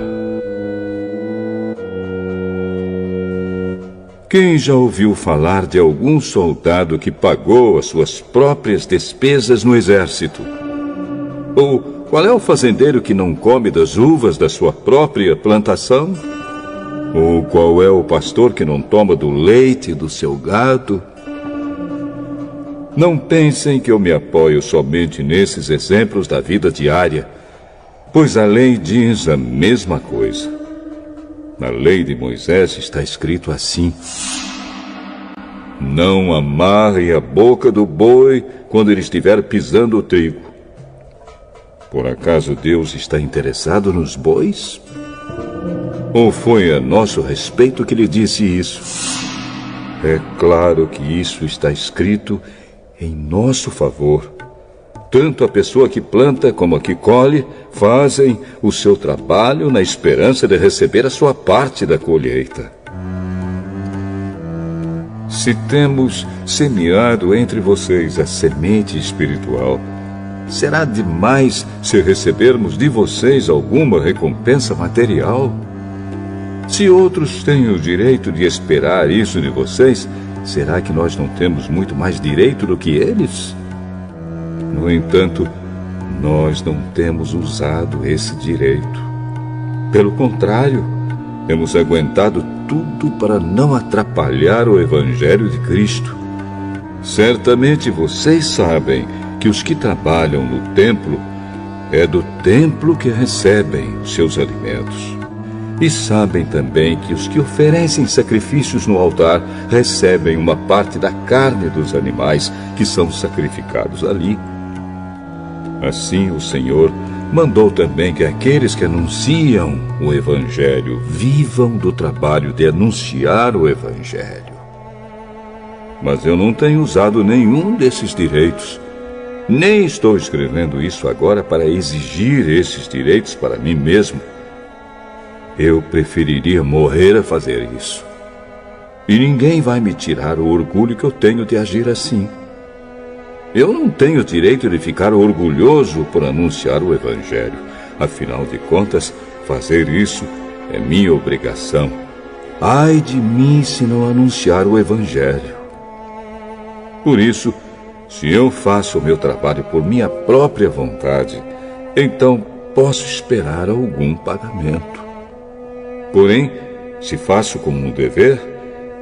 Quem já ouviu falar de algum soldado que pagou as suas próprias despesas no exército? Ou qual é o fazendeiro que não come das uvas da sua própria plantação? Ou qual é o pastor que não toma do leite do seu gado? Não pensem que eu me apoio somente nesses exemplos da vida diária, pois a lei diz a mesma coisa. Na lei de Moisés está escrito assim: não amarre a boca do boi quando ele estiver pisando o trigo. Por acaso Deus está interessado nos bois? Ou foi a nosso respeito que lhe disse isso? É claro que isso está escrito em nosso favor. Tanto a pessoa que planta como a que colhe fazem o seu trabalho na esperança de receber a sua parte da colheita. Se temos semeado entre vocês a semente espiritual, será demais se recebermos de vocês alguma recompensa material? Se outros têm o direito de esperar isso de vocês, será que nós não temos muito mais direito do que eles? No entanto, nós não temos usado esse direito. Pelo contrário, temos aguentado tudo para não atrapalhar o Evangelho de Cristo. Certamente vocês sabem que os que trabalham no templo, é do templo que recebem os seus alimentos. E sabem também que os que oferecem sacrifícios no altar recebem uma parte da carne dos animais que são sacrificados ali. Assim o Senhor mandou também que aqueles que anunciam o Evangelho vivam do trabalho de anunciar o Evangelho. Mas eu não tenho usado nenhum desses direitos. Nem estou escrevendo isso agora para exigir esses direitos para mim mesmo. Eu preferiria morrer a fazer isso. E ninguém vai me tirar o orgulho que eu tenho de agir assim. Eu não tenho direito de ficar orgulhoso por anunciar o Evangelho. Afinal de contas, fazer isso é minha obrigação. Ai de mim se não anunciar o Evangelho. Por isso, se eu faço o meu trabalho por minha própria vontade, então posso esperar algum pagamento. Porém, se faço como um dever,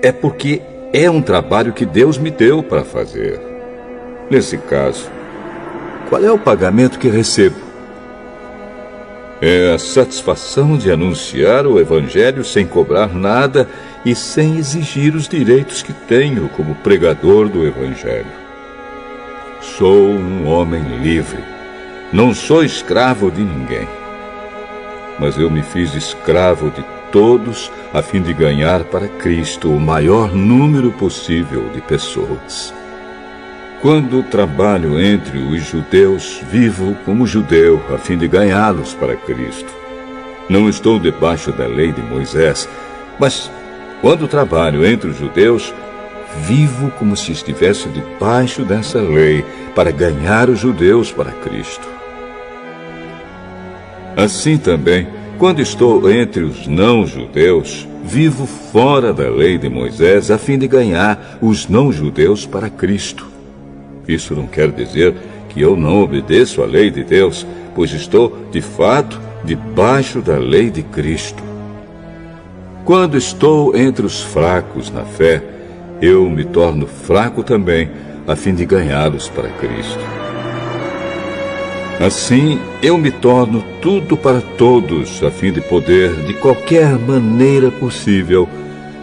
é porque é um trabalho que Deus me deu para fazer. Nesse caso, qual é o pagamento que recebo? É a satisfação de anunciar o Evangelho sem cobrar nada e sem exigir os direitos que tenho como pregador do Evangelho. Sou um homem livre. Não sou escravo de ninguém. Mas eu me fiz escravo de todos a fim de ganhar para Cristo o maior número possível de pessoas. Quando trabalho entre os judeus, vivo como judeu a fim de ganhá-los para Cristo. Não estou debaixo da lei de Moisés, mas quando trabalho entre os judeus, vivo como se estivesse debaixo dessa lei para ganhar os judeus para Cristo. Assim também, quando estou entre os não-judeus, vivo fora da lei de Moisés a fim de ganhar os não-judeus para Cristo. Isso não quer dizer que eu não obedeço à lei de Deus, pois estou, de fato, debaixo da lei de Cristo. Quando estou entre os fracos na fé, eu me torno fraco também, a fim de ganhá-los para Cristo. Assim, eu me torno tudo para todos, a fim de poder, de qualquer maneira possível,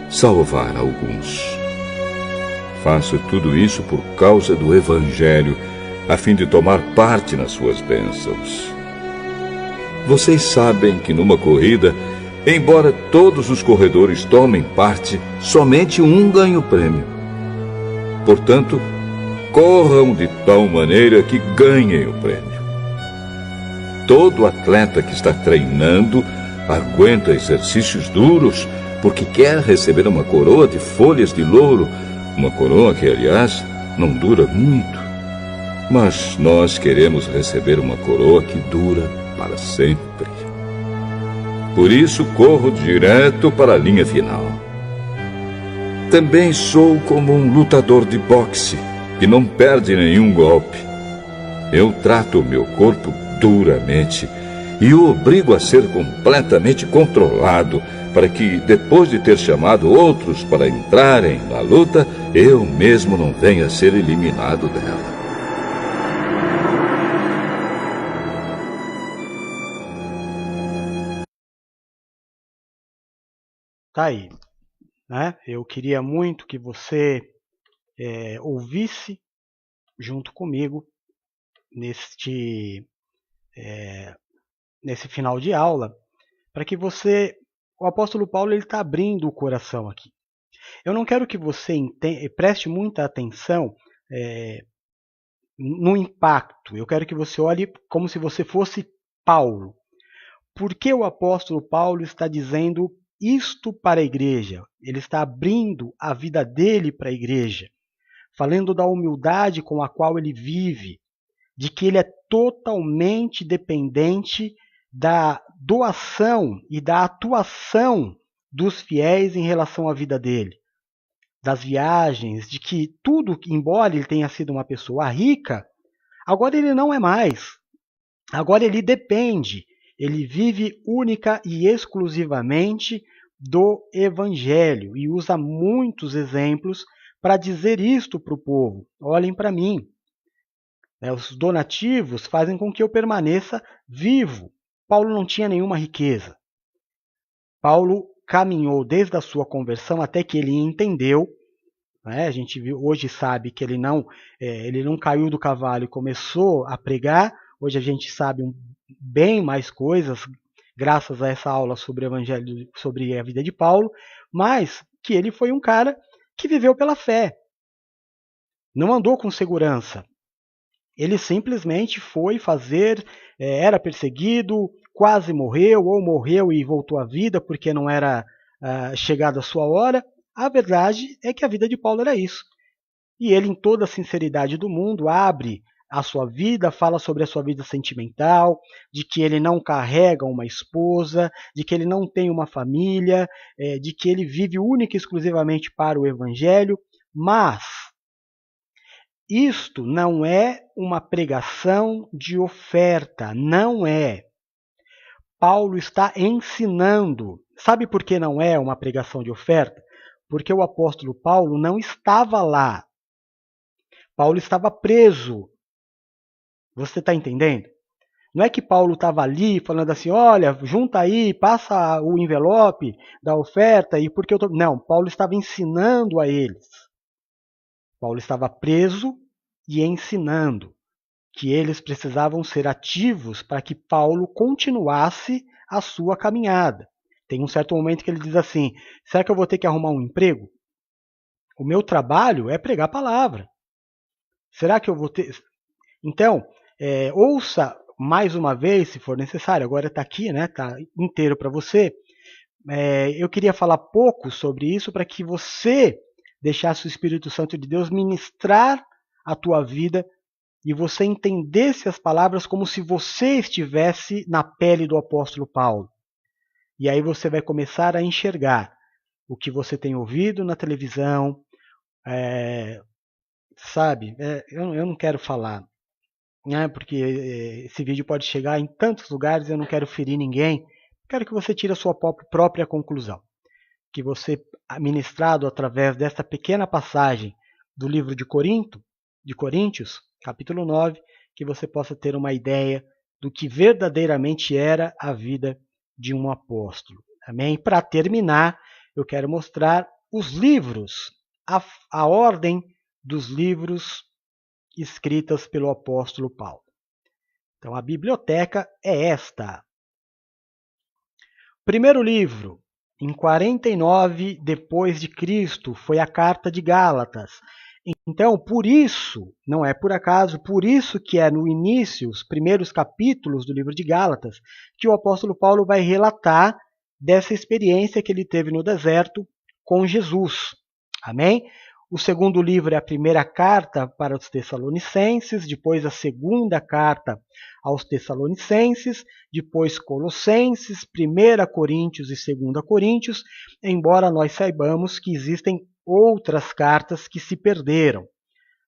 salvar alguns. Faço tudo isso por causa do Evangelho, a fim de tomar parte nas suas bênçãos. Vocês sabem que numa corrida, embora todos os corredores tomem parte, somente um ganha o prêmio. Portanto, corram de tal maneira que ganhem o prêmio. Todo atleta que está treinando aguenta exercícios duros porque quer receber uma coroa de folhas de louro, uma coroa que, aliás, não dura muito. Mas nós queremos receber uma coroa que dura para sempre. Por isso corro direto para a linha final. Também sou como um lutador de boxe que não perde nenhum golpe. Eu trato o meu corpo duramente e o obrigo a ser completamente controlado para que, depois de ter chamado outros para entrarem na luta, eu mesmo não venha a ser eliminado dela. Tá aí, né? Eu queria muito que você ouvisse junto comigo nesse final de aula, para que você, o apóstolo Paulo, ele está abrindo o coração aqui. Eu não quero que você preste muita atenção no impacto. Eu quero que você olhe como se você fosse Paulo. Por que o apóstolo Paulo está dizendo isto para a igreja? Ele está abrindo a vida dele para a igreja, falando da humildade com a qual ele vive, de que ele é totalmente dependente da doação e da atuação dos fiéis em relação à vida dele, das viagens, de que tudo, embora ele tenha sido uma pessoa rica, agora ele não é mais. Agora ele depende, ele vive única e exclusivamente do Evangelho e usa muitos exemplos para dizer isto para o povo. Olhem para mim. Os donativos fazem com que eu permaneça vivo. Paulo não tinha nenhuma riqueza. Paulo caminhou desde a sua conversão até que ele entendeu. A gente hoje sabe que ele não caiu do cavalo e começou a pregar. Hoje a gente sabe bem mais coisas graças a essa aula sobre o Evangelho, sobre a vida de Paulo, mas que ele foi um cara que viveu pela fé. Não andou com segurança. Ele simplesmente foi fazer, era perseguido, quase morreu, ou morreu e voltou à vida porque não era chegada a sua hora. A verdade é que a vida de Paulo era isso. E ele, em toda a sinceridade do mundo, abre a sua vida, fala sobre a sua vida sentimental, de que ele não carrega uma esposa, de que ele não tem uma família, de que ele vive única e exclusivamente para o Evangelho, mas isto não é uma pregação de oferta, não é. Paulo está ensinando. Sabe por que não é uma pregação de oferta? Porque o apóstolo Paulo não estava lá. Paulo estava preso. Você está entendendo? Não é que Paulo estava ali falando assim, olha, junta aí, passa o envelope da oferta e porque eu tô... Não, Paulo estava ensinando a eles. Paulo estava preso e ensinando que eles precisavam ser ativos para que Paulo continuasse a sua caminhada. Tem um certo momento que ele diz assim, será que eu vou ter que arrumar um emprego? O meu trabalho é pregar a palavra. Será que eu vou ter... Então, ouça mais uma vez, se for necessário, agora está aqui, está inteiro para você. Eu queria falar pouco sobre isso para que você deixasse o Espírito Santo de Deus ministrar a tua vida e você entendesse as palavras como se você estivesse na pele do apóstolo Paulo. E aí você vai começar a enxergar o que você tem ouvido na televisão, sabe? Eu não quero falar, porque esse vídeo pode chegar em tantos lugares, eu não quero ferir ninguém. Quero que você tire a sua própria conclusão. Que você, ministrado através desta pequena passagem do livro de Coríntios, capítulo 9, que você possa ter uma ideia do que verdadeiramente era a vida de um apóstolo. Amém? Para terminar, eu quero mostrar os livros, a ordem dos livros escritas pelo apóstolo Paulo. Então, a biblioteca é esta. Primeiro livro, em 49 depois de Cristo, foi a Carta de Gálatas. Então, por isso, não é por acaso, por isso que é no início, os primeiros capítulos do livro de Gálatas, que o apóstolo Paulo vai relatar dessa experiência que ele teve no deserto com Jesus. Amém? O segundo livro é a primeira carta para os Tessalonicenses, depois a segunda carta aos Tessalonicenses, depois Colossenses, 1 Coríntios e 2 Coríntios, embora nós saibamos que existem outras cartas que se perderam.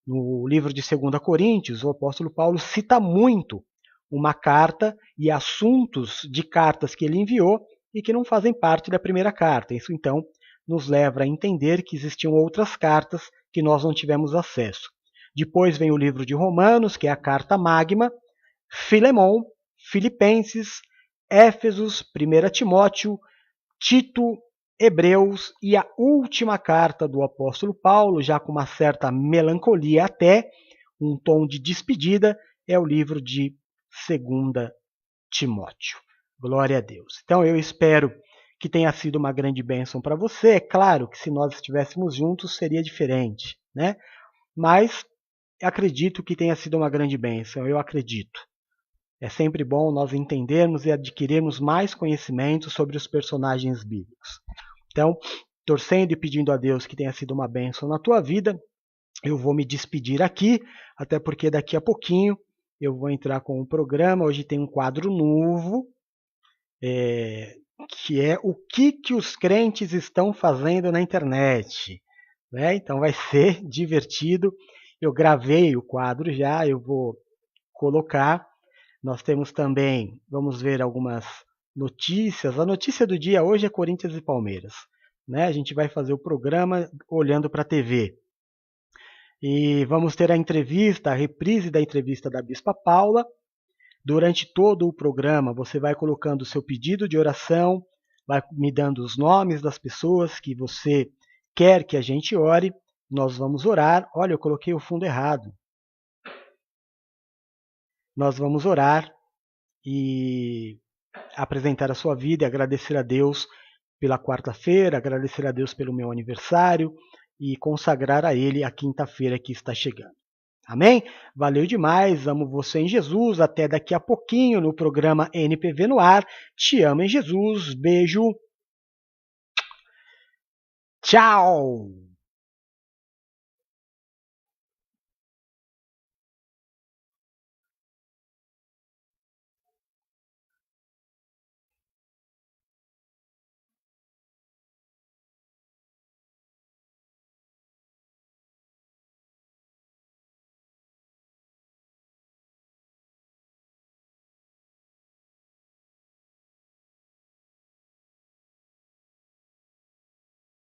No livro de 2 Coríntios, o apóstolo Paulo cita muito uma carta e assuntos de cartas que ele enviou e que não fazem parte da primeira carta. Isso, então, nos leva a entender que existiam outras cartas que nós não tivemos acesso. Depois vem o livro de Romanos, que é a carta magma, Filemão, Filipenses, Éfesos, 1 Timóteo, Tito, Hebreus e a última carta do apóstolo Paulo, já com uma certa melancolia até, um tom de despedida, é o livro de 2 Timóteo. Glória a Deus. Então eu espero que tenha sido uma grande bênção para você. É claro que se nós estivéssemos juntos seria diferente, né? Mas acredito que tenha sido uma grande bênção, eu acredito. É sempre bom nós entendermos e adquirirmos mais conhecimento sobre os personagens bíblicos. Então, torcendo e pedindo a Deus que tenha sido uma bênção na tua vida, eu vou me despedir aqui, até porque daqui a pouquinho eu vou entrar com um programa. Hoje tem um quadro novo, que é o que os crentes estão fazendo na internet. Né? Então vai ser divertido. Eu gravei o quadro já, eu vou colocar. Nós temos também, vamos ver algumas notícias. A notícia do dia hoje é Corinthians e Palmeiras. Né? A gente vai fazer o programa olhando para a TV. E vamos ter a entrevista, a reprise da entrevista da Bispa Paula. Durante todo o programa, você vai colocando o seu pedido de oração, vai me dando os nomes das pessoas que você quer que a gente ore. Nós vamos orar. Olha, eu coloquei o fundo errado. Nós vamos orar e apresentar a sua vida e agradecer a Deus pela quarta-feira, agradecer a Deus pelo meu aniversário e consagrar a Ele a quinta-feira que está chegando. Amém? Valeu demais, amo você em Jesus. Até daqui a pouquinho no programa NPV no ar. Te amo em Jesus. Beijo. Tchau!